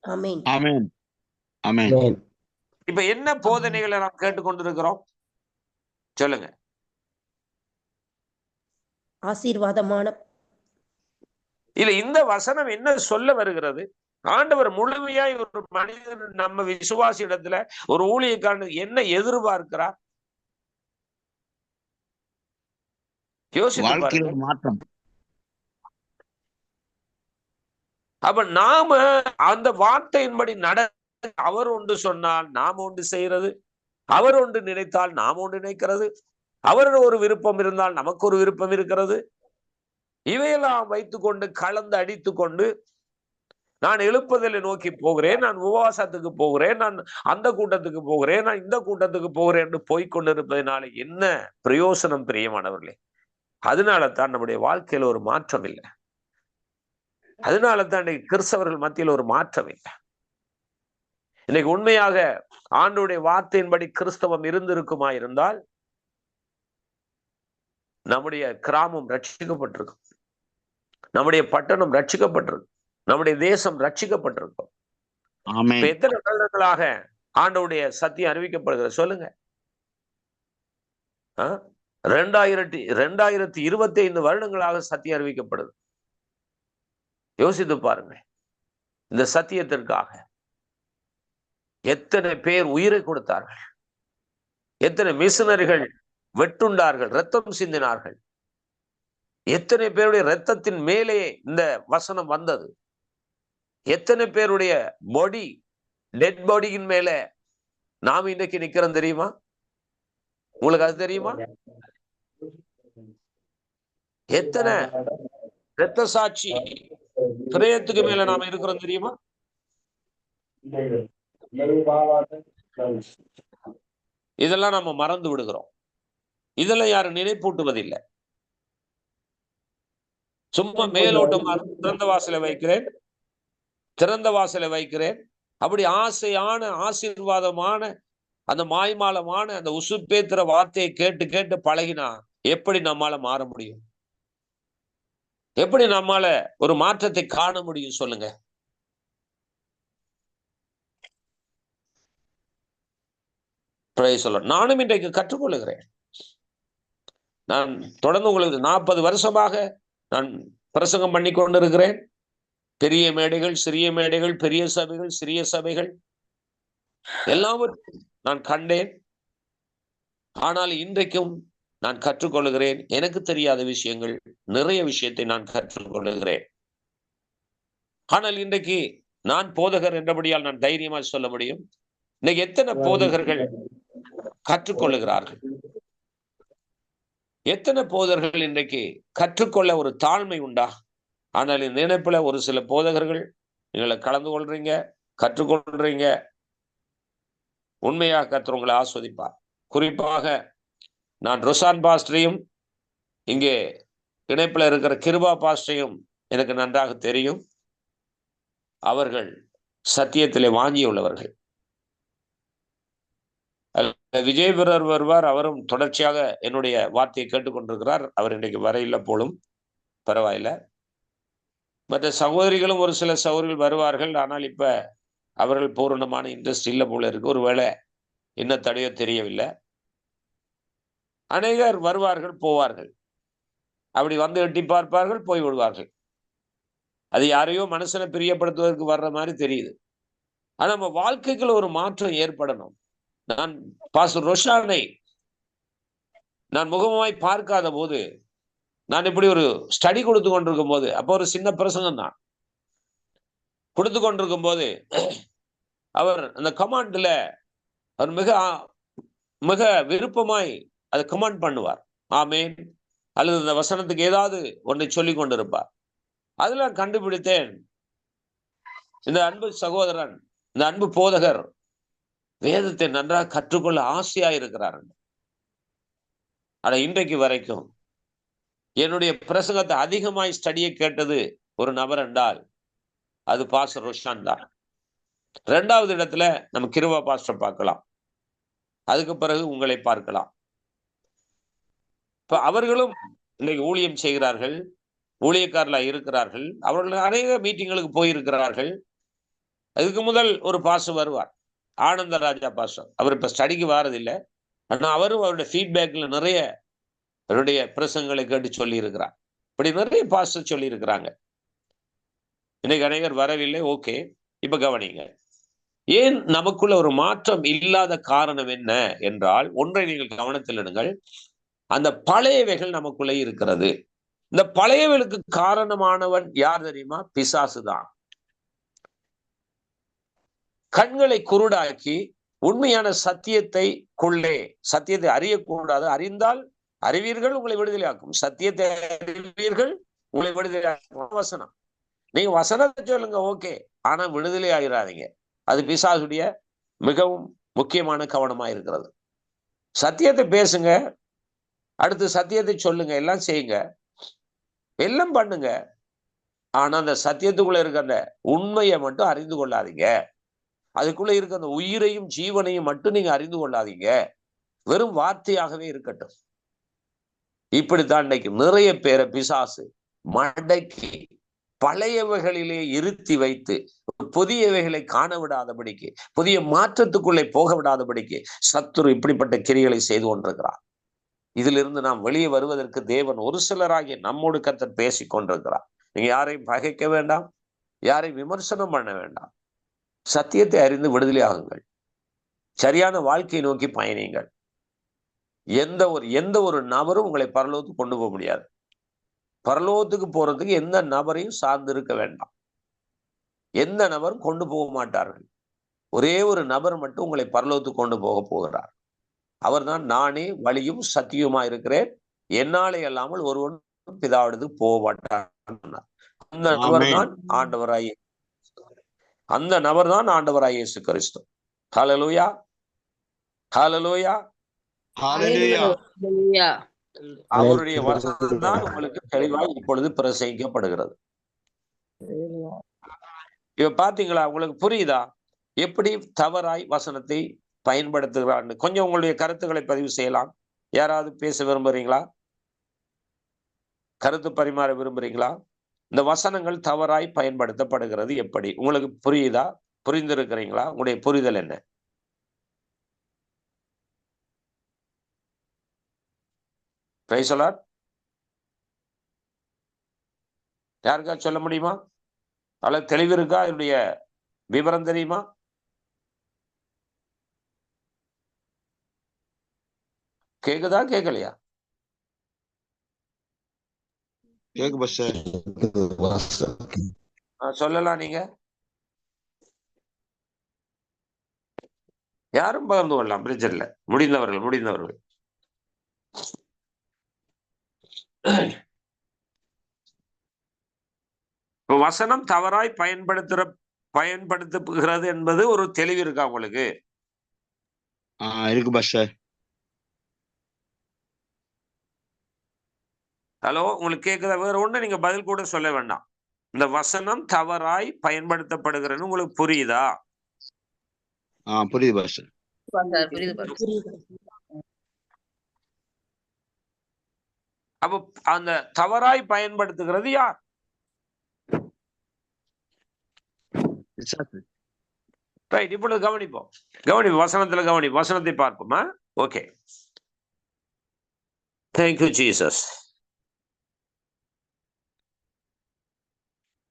ஆமென்.
ஆமென். ஆமென்.
இப்ப என்ன போதனைகளை நாம் கேட்டுக்கொண்டிருக்கிறோம் சொல்லுங்க?
ஆசீர்வாதமான
இல்ல, இந்த வசனம் என்ன சொல்ல வருகிறது? ஆண்டவர் முழுமையாய் ஒரு மனிதன், நம்ம விசுவாசி இடத்துல ஒரு ஊழியக்காரன் என்ன எதிர்பார்க்கிறார்? யோசித்து பாருங்க.
மாற்றம்.
அப்ப நாம அந்த வார்த்தையின்படி அவர் ஒன்று சொன்னால் நாம் ஒன்று செய்யறது, அவர் ஒன்று நினைத்தால் நாம் ஒன்று நினைக்கிறது, அவர் ஒரு விருப்பம் இருந்தால் நமக்கு ஒரு விருப்பம் இருக்கிறது. இவையெல்லாம் வைத்துக்கொண்டு கலந்து அடித்து கொண்டு நான் எழுப்புதலை நோக்கி போகிறேன், நான் உபவாசத்துக்கு போகிறேன், நான் அந்த கூட்டத்துக்கு போகிறேன், நான் இந்த கூட்டத்துக்கு போகிறேன் என்று போய்கொண்டிருப்பதனால என்ன பிரயோசனம்? பிரியமானவர்களே, அதனால தான் நம்முடைய வாழ்க்கையில ஒரு மாற்றம் இல்லை. அதனால தான் இன்னைக்கு கிறிஸ்தவர்கள் மத்தியில் ஒரு மாற்றம் இல்லை. இன்னைக்கு உண்மையாக ஆண்டவருடைய வார்த்தையின்படி கிறிஸ்தவம் இருந்திருக்குமா இருந்தால் நம்முடைய கிராமம் ரட்சிக்கப்பட்டிருக்கும், நம்முடைய பட்டணம் ரட்சிக்கப்பட்டிருக்கும், நம்முடைய தேசம் ரட்சிக்கப்பட்டிருக்கும். எத்தனை வருடங்களாக ஆண்டவருடைய சத்தியம் அறிவிக்கப்படுகிறது சொல்லுங்க? 2025 வருடங்களாக சத்தியம் அறிவிக்கப்படுது. யோசித்து பாருங்க. இந்த சத்தியத்திற்காக எத்தனை பேர் உயிரை கொடுத்தார்கள், எத்தனை மிஷனரிகள் வெட்டுண்டார்கள், ரத்தம் சிந்தினார்கள், எத்தனை பேருடைய ரத்தத்தின் மேலே இந்த வசனம் வந்தது, எத்தனை பேருடைய பாடி, டெட் பாடியின் மேல நாம இன்னைக்கு நிக்கிறோம் தெரியுமா? உங்களுக்கு அது தெரியுமா? எத்தனை ரத்த சாட்சி பிரயத்துக்கு மேல நாம இருக்கிறோம் தெரியுமா? இதெல்லாம் நம்ம மறந்து விடுகிறோம். இதெல்லாம் யாரும் நினைப்பூட்டுவதில்லை. சும்மா மேலோட்டமா திறந்த வாசலை வைக்கிறேன், திறந்த வாசலை வைக்கிறேன், அப்படி ஆசையான ஆசீர்வாதமான அந்த மாய்மாலமான அந்த உசுப்பேத்துற வார்த்தையை கேட்டு கேட்டு பழகினா எப்படி நம்மால மாற முடியும்? எப்படி நம்மால ஒரு மாற்றத்தை காண முடியும் சொல்லுங்க? நானும் இன்றைக்கு கற்றுக்கொள்ளுகிறேன். நான் தொடர்ந்து உங்களுக்கு 40 வருஷமாக நான் பிரசங்கம் பண்ணி கொண்டிருக்கிறேன். பெரிய மேடைகள், சிறிய மேடைகள், பெரிய சபைகள், சிறிய சபைகள் எல்லாவற்றையும் நான் கண்டேன். ஆனால் இன்றைக்கும் நான் கற்றுக்கொள்கிறேன். எனக்கு தெரியாத விஷயங்கள் நிறைய விஷயத்தை நான் கற்றுக்கொள்கிறேன். ஆனால் இன்றைக்கு நான் போதகர் என்றபடியால் நான் தைரியமா சொல்ல முடியும். இன்னைக்கு எத்தனை போதகர்கள் கற்றுக்கொள்ளுகிறார்கள்? எத்தனை போதகர்கள் இன்றைக்கு கற்றுக்கொள்ள ஒரு தாழ்மை உண்டா? ஆனால் இந்த நினைப்புல ஒரு சில போதகர்கள் நீங்களை கலந்து கொள்றீங்க, கற்றுக்கொள்றீங்க. உண்மையாக கர்த்தர் உங்களை ஆஸ்வதிப்பார். குறிப்பாக நான் ரொசான் பாஸ்டரையும் இங்கே இணைப்புல இருக்கிற கிருபா பாஸ்டரையும் எனக்கு நன்றாக தெரியும். அவர்கள் சத்தியத்திலே வாங்கியுள்ளவர்கள். விஜய் வீரர் வருவார், அவரும் தொடர்ச்சியாக என்னுடைய வார்த்தையை கேட்டுக்கொண்டிருக்கிறார். அவர் இன்றைக்கு வர இல்லை போலும். பரவாயில்ல. மற்ற சகோதரிகளும் ஒரு சில சகோதரிகள் வருவார்கள். ஆனால் இப்ப அவர்கள் பூரணமான இன்ட்ரெஸ்ட் இல்லை போல இருக்கு. ஒருவேளை என்ன தடையோ தெரியவில்லை. அநேகர் வருவார்கள், போவார்கள். அப்படி வந்து எட்டி பார்ப்பார்கள், போய் விடுவார்கள். அது யாரையோ மனுஷனை பிரியப்படுத்துவதற்கு வர்ற மாதிரி தெரியுது. ஆனா நம்ம வாழ்க்கைக்குள்ள ஒரு மாற்றம் ஏற்படணும். நான் பாஸ்டர் ரோஷானை நான் முகமாய் பார்க்காத போது, நான் இப்படி ஒரு ஸ்டடி கொடுத்து கொண்டிருக்கும் போது, அப்போ ஒரு சின்ன பிரசங்கம் தான் கொடுத்து கொண்டிருக்கும் போது, அவர் அந்த கமாண்ட்ல அவர் மிக மிக விருப்பமாய் அதை கமாண்ட் பண்ணுவார். ஆமேன், அல்லது இந்த வசனத்துக்கு ஏதாவது ஒன்றை சொல்லிக் கொண்டிருப்பார். அதுல கண்டுபிடித்தேன், இந்த அன்பு சகோதரன், இந்த அன்பு போதகர் வேதத்தை நன்றாக கற்றுக்கொள்ள ஆசையா இருக்கிறார். ஆனா இன்றைக்கு வரைக்கும் என்னுடைய பிரசங்கத்தை அதிகமாய் ஸ்டடியை கேட்டது ஒரு நபர் என்றால் அது பாஸ்டர் ரோஷான் தான். 2வது இடத்துல நம்ம கிருபா பாஸ்டர் பார்க்கலாம். அதுக்கு பிறகு உங்களை பார்க்கலாம். இப்ப அவர்களும் இன்னைக்கு ஊழியம் செய்கிறார்கள், ஊழியக்காரர்களா இருக்கிறார்கள். அவர்கள் அநேக மீட்டிங்களுக்கு போயிருக்கிறார்கள். அதுக்கு முதல் ஒரு பாஸ்டர் வருவார், ஆனந்த ராஜா பாஸ்டர். அவர் இப்ப ஸ்டடிக்கு வாரதில்லை. ஆனா அவரும் அவருடைய ஃபீட்பேக்ல நிறைய அவருடைய பிரசங்களை கேட்டு சொல்லி இருக்கிறார். இப்படி நிறைய பாஸ்டர் சொல்லி இருக்கிறாங்க. இன்னைக்கு அநேகர் வரவில்லை. ஓகே, இப்ப கவனிங்க. ஏன் நமக்குள்ள ஒரு மாற்றம் இல்லாத காரணம் என்ன என்றால், ஒன்றை நீங்கள் கவனத்தில் எடுங்கள். அந்த பழையவைகள் நமக்குள்ளே இருக்கிறது. இந்த பழையவைகளுக்கு காரணமானவன் யார் தெரியுமா? பிசாசு தான். கண்களை குருடாக்கி உண்மையான சத்தியத்தை அறியக்கூடாது. அறிந்தால் அறிவீர்கள், உங்களை விடுதலையாக்கும். சத்தியத்தை அறிவீர்கள், உங்களை விடுதலையாக்கும். வசனம். நீங்க வசனத்தை சொல்லுங்க, ஓகே, ஆனா விடுதலை ஆகிறாதீங்க. அது பிசாசுடைய மிகவும் முக்கியமான கவனமா இருக்கிறது. சத்தியத்தை பேசுங்க, அடுத்து சத்தியத்தை சொல்லுங்க, எல்லாம் செய்யுங்க, எல்லாம் பண்ணுங்க. ஆனா அந்த சத்தியத்துக்குள்ள இருக்க அந்த உண்மையை மட்டும் அறிந்து கொள்ளாதீங்க. அதுக்குள்ள இருக்க அந்த உயிரையும் ஜீவனையும் மட்டும் நீங்க அறிந்து கொள்ளாதீங்க. வெறும் வார்த்தையாகவே இருக்கட்டும். இப்படித்தான் இன்னைக்கு நிறைய பேரை பிசாசு மடக்கி பழையவைகளிலே இருத்தி வைத்து புதியவைகளை காண விடாதபடிக்கு, புதிய மாற்றத்துக்குள்ளே போக விடாதபடிக்கு சத்துரு இப்படிப்பட்ட கிரிகளை செய்து கொண்டிருக்கிறார். இதிலிருந்து நாம் வெளியே வருவதற்கு தேவன் ஒரு சிலராகிய நம்மோடு கர்த்தர் பேசிக் கொண்டிருக்கிறார். நீங்க யாரையும் பகைக்க வேண்டாம், யாரையும் விமர்சனம் பண்ண வேண்டாம். சத்தியத்தை அறிந்து விடுதலை ஆகுங்கள். சரியான வாழ்க்கையை நோக்கி பயணியுங்கள். எந்த ஒரு நபரும் உங்களை பரலோகத்துக்கு கொண்டு போக முடியாது. பரலோகத்துக்கு போறதுக்கு எந்த நபரையும் சார்ந்து இருக்க வேண்டாம். எந்த நபரும் கொண்டு போக மாட்டார்கள். ஒரே ஒரு நபர் மட்டும் உங்களை பரலோகத்துக்கு கொண்டு போக போகிறார். அவர்தான் நானே வழியும் சத்தியமா இருக்கிறேன், என்னாலே அல்லாமல் ஒருவன் பிதாவிடத்துக்கு போக மாட்டார். அந்த நபர் தான் ஆண்டவராய் இயேசு கிறிஸ்து. ஹல்லேலூயா, ஹல்லேலூயா,
ஹல்லேலூயா.
அவருடைய வசனம் தான் உங்களுக்கு தெளிவாய் இப்பொழுது பிரசங்கிக்கப்படுகிறது. இப்ப பாத்தீங்களா? உங்களுக்கு புரியுதா எப்படி தவறாய் வசனத்தை பயன்படுத்துகிறான்னு? கொஞ்சம் உங்களுடைய கருத்துக்களை பதிவு செய்யலாம். யாராவது பேச விரும்புறீங்களா? கருத்து பரிமாற விரும்புறீங்களா? இந்த வசனங்கள் தவறாய் பயன்படுத்தப்படுகிறது எப்படி? உங்களுக்கு புரியுதா? புரிந்திருக்கிறீங்களா? உங்களுடைய புரிதல் என்ன? Price the Lord. யாருக்கா சொல்ல முடியுமா? அல்லது தெளிவு இருக்கா? என்னுடைய விவரம் தெரியுமா? கேக்குதா, கேட்கலையா? சொல்லலாம். நீங்க யாரும் பகிர்ந்து கொள்ளலாம், பிரச்சனை இல்லை. முடிந்தவர்கள் இப்ப வசனம் தவறாய் பயன்படுத்துகிறது என்பது ஒரு தெளிவு இருக்கா உங்களுக்கு?
இருக்கு பாஸ்டர்.
ஹலோ, உங்களுக்கு கேக்குதா? வேற ஒண்ணு நீங்க பதில் கூட சொல்ல வேண்டாம். இந்த வசனம் தவறாய் பயன்படுத்தப்படுகிறது உங்களுக்கு புரியுதா?
புரியுது பாஸ்டர்.
அப்ப அந்த தவறாய் பயன்படுத்துகிறது யார்? ரைட். இப்பொழுது கவனிப்போம். வசனத்துல வசனத்தை பார்ப்போமா? ஓகே. Thank you Jesus.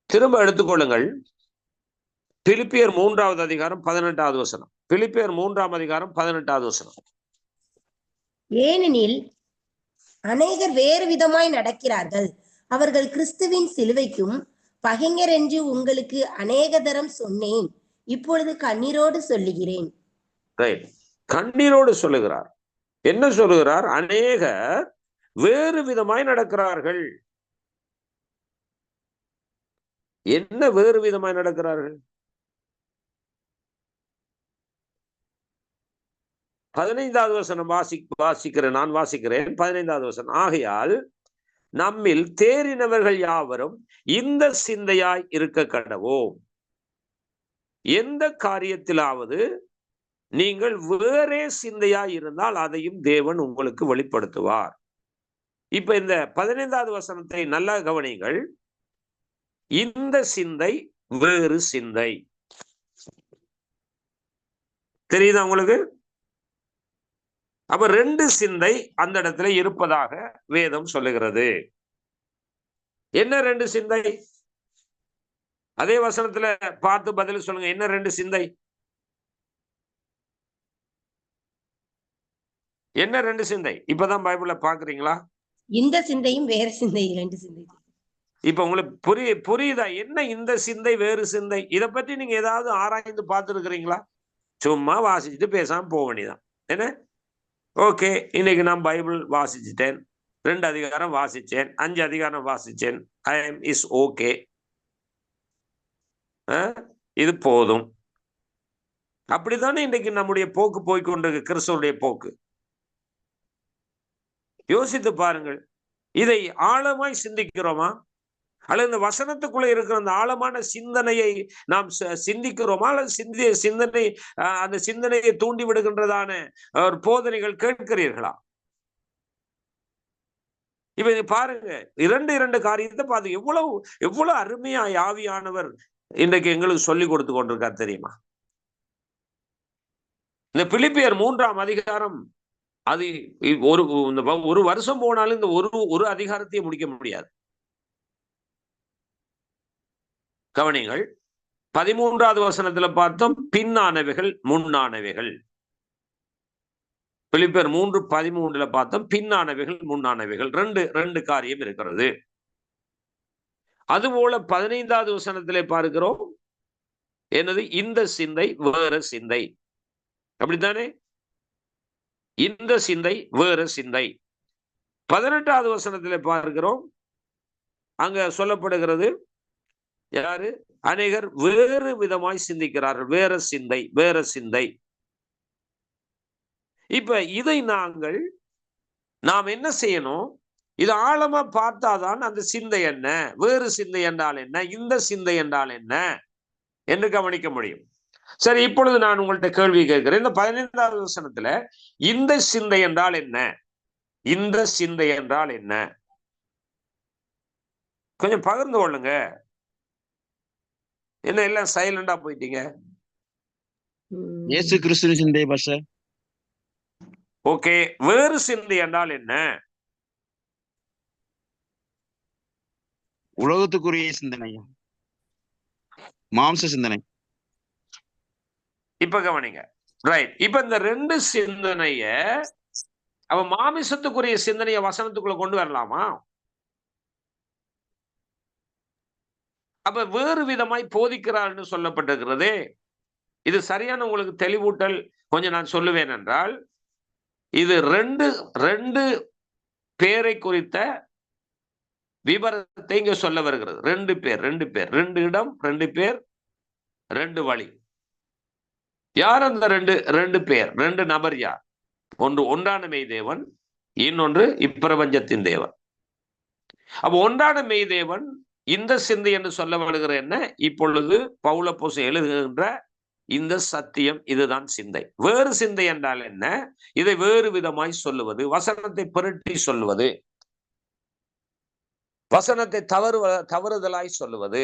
திரும்ப எடுத்துக்கொள்ளுங்கள். பிலிப்பியர் 3வது அதிகாரம் 18வது வசனம். பிலிப்பியர் 3ஆம் அதிகாரம் 18வது வசனம்.
ஏனெனில் அநேகர் வேறு விதமாய் நடக்கிறார்கள், அவர்கள் கிறிஸ்துவின் சிலுவைக்கும் பகைஞர் என்று உங்களுக்கு அநேக தரம் சொன்னேன், இப்பொழுது கண்ணீரோடு சொல்லுகிறேன்.
கண்ணீரோடு சொல்லுகிறார். என்ன சொல்லுகிறார்? அநேகர் வேறு விதமாய் நடக்கிறார்கள். என்ன வேறு விதமாய் நடக்கிறார்கள்? 15வது வசனம் வாசிக்கிறேன். நான் வாசிக்கிறேன். 15வது வசனம். ஆகையால் நம்மில் தேறினவர்கள் யாவரும் இந்த சிந்தையாய் இருக்க கடவோம். எந்த காரியத்திலாவது நீங்கள் வேறே சிந்தையாய் இருந்தால் அதையும் தேவன் உங்களுக்கு வெளிப்படுத்துவார். இப்ப இந்த 15வது வசனத்தை நல்லா கவனிங்கள். இந்த சிந்தை வேறு சிந்தை. தெரியுதா உங்களுக்கு? அப்ப 2 சிந்தை அந்த இடத்துல இருப்பதாக வேதம் சொல்லுகிறது. என்ன 2 சிந்தை? அதே வசனத்துல பார்த்து பதில் சொல்லுங்க. என்ன 2 சிந்தை? என்ன 2 சிந்தை? இப்பதான் பைபிள்ல பாக்குறீங்களா?
இந்த சிந்தையும் வேற சிந்தை, 2 சிந்தை.
இப்ப உங்களுக்கு புரியுதா? என்ன இந்த சிந்தை வேறு சிந்தை? இதை பற்றி நீங்க ஏதாவது ஆராய்ந்து பார்த்துருக்கிறீங்களா? சும்மா வாசிச்சுட்டு பேசாம போக வேண்டியதான். என்ன? ஓகே, இன்னைக்கு நான் பைபிள் வாசிச்சுட்டேன், 2 அதிகாரம் வாசிச்சேன், 5 அதிகாரம் வாசிச்சேன், இஸ் ஓகே, இது போதும். அப்படித்தானே இன்றைக்கு நம்முடைய போக்கு போய்கொண்டிருக்கு, கிறிஸ்துவுடைய போக்கு. யோசித்து பாருங்கள். இதை ஆழமாய் சிந்திக்கிறோமா? அல்லது இந்த வசனத்துக்குள்ள இருக்கிற அந்த ஆழமான சிந்தனையை நாம் சிந்திக்கிறோமா? அல்லது அந்த சிந்தனையை தூண்டி விடுகின்றதான போதனைகள் கேட்கிறீர்களா? இப்ப பாருங்க, 2 காரியத்தை பார்த்து எவ்வளவு அருமையா ஆவியானவர் இன்றைக்கு எங்களுக்கு சொல்லி கொடுத்து கொண்டிருக்கார் தெரியுமா? இந்த பிலிப்பியர் 3ஆம் அதிகாரம், அது ஒரு வருஷம் போனாலும் இந்த ஒரு அதிகாரத்தையே முடிக்க முடியாது. கவனிங்கள். 13வது வசனத்துல பார்த்தோம், பின்னானவைகள் முன்னானவைகள். பிலிப்பியர் 3:13 பார்த்தோம், பின்னானவைகள் முன்னானவைகள். 2 காரியம் இருக்கிறது. அதுபோல 15வது வசனத்திலே பார்க்கிறோம், என்னது? இந்த சிந்தை வேற சிந்தை. அப்படித்தானே? இந்த சிந்தை வேற சிந்தை. 18வது வசனத்திலே பார்க்கிறோம், அங்க சொல்லப்படுகிறது, யாரு? அநேகர் வேறு விதமாய் சிந்திக்கிறார்கள். வேற சிந்தை, வேற சிந்தை. இப்ப இதை நாம் என்ன செய்யணும்? இது ஆழமா பார்த்தாதான் அந்த சிந்தை என்ன, வேறு சிந்தை என்றால் என்ன, இந்த சிந்தை என்றால் என்ன என்று கவனிக்க முடியும். சரி, இப்பொழுது நான் உங்கள்கிட்ட கேள்வி கேட்கிறேன். இந்த 15வது வசனத்துல இந்த சிந்தை என்றால் என்ன, இந்த சிந்தை என்றால் என்ன? கொஞ்சம் பகிர்ந்து கொள்ளுங்க. என்ன எல்லாம் சைலண்டா போயிட்டீங்க?
இயேசு கிறிஸ்து சிந்தை பாஸ்டர்.
ஓகே, வேறு சிந்தை என்றால் என்ன?
உலகத்துக்குரிய சிந்தனை, மாம்ச சிந்தனை.
இப்ப கவனிங்க. ரைட். இப்ப இந்த 2 சிந்தனைய அவன் மாமிசத்துக்குரிய சிந்தனைய வசனத்துக்குள்ள கொண்டு வரலாமா? அப்ப வேறு விதமாய் போதிக்கிறார்னு சொல்லப்பட்டிருக்கிறது. இது சரியான உங்களுக்கு தெளிவூட்டல் கொஞ்சம் நான் சொல்லுவேன் என்றால், இது 2 பேரை குறித்த விபரத்தை இங்க சொல்ல வருகிறது. 2 பேர், 2 இடம், 2 பேர், 2 வழி. யார் அந்த 2 பேர், 2 நபர் யார்? ஒன்று ஒன்றான மெய் தேவன், இன்னொன்று இப்பிரபஞ்சத்தின் தேவன். அப்ப ஒன்றான மெய் தேவன் இந்த சிந்தை என்று சொல்ல வருகிற என்ன? இப்பொழுது பவுலப்போஸ்தலன் எழுதுகின்ற இந்த சத்தியம், இதுதான் சிந்தை. வேறு சிந்தை என்றால் என்ன? இதை வேறு விதமாய் சொல்லுவது, வசனத்தை புரட்டி சொல்லுவது. வசனத்தை தவறுதலாய் சொல்லுவது,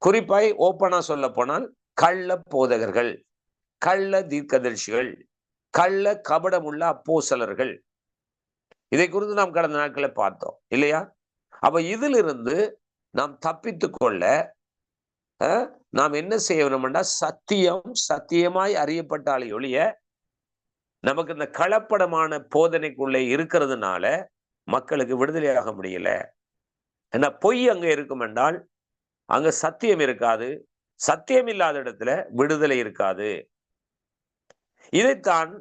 குறிப்பாய் ஓப்பனா சொல்ல போனால் கள்ள போதகர்கள், கள்ள தீர்க்கதரிசிகள், கள்ள கபடமுள்ள அப்போஸ்தலர்கள். இதை குறித்து நாம் கடந்த நாட்களை பார்த்தோம் இல்லையா? அப்ப இதிலிருந்து நாம் தப்பித்துக் கொள்ள நாம் என்ன செய்ய வேணும்னா, சத்தியம் சத்தியமாய் அறியப்பட்டாலே ஒழிய நமக்கு இந்த கலப்படமான போதனைக்குள்ளே இருக்கிறதுனால மக்களுக்கு விடுதலையாக முடியல. ஏன்னா பொய் அங்க இருக்கும் என்றால் அங்க சத்தியம் இருக்காது, சத்தியம் இல்லாத இடத்துல விடுதலை இருக்காது. இதைத்தான்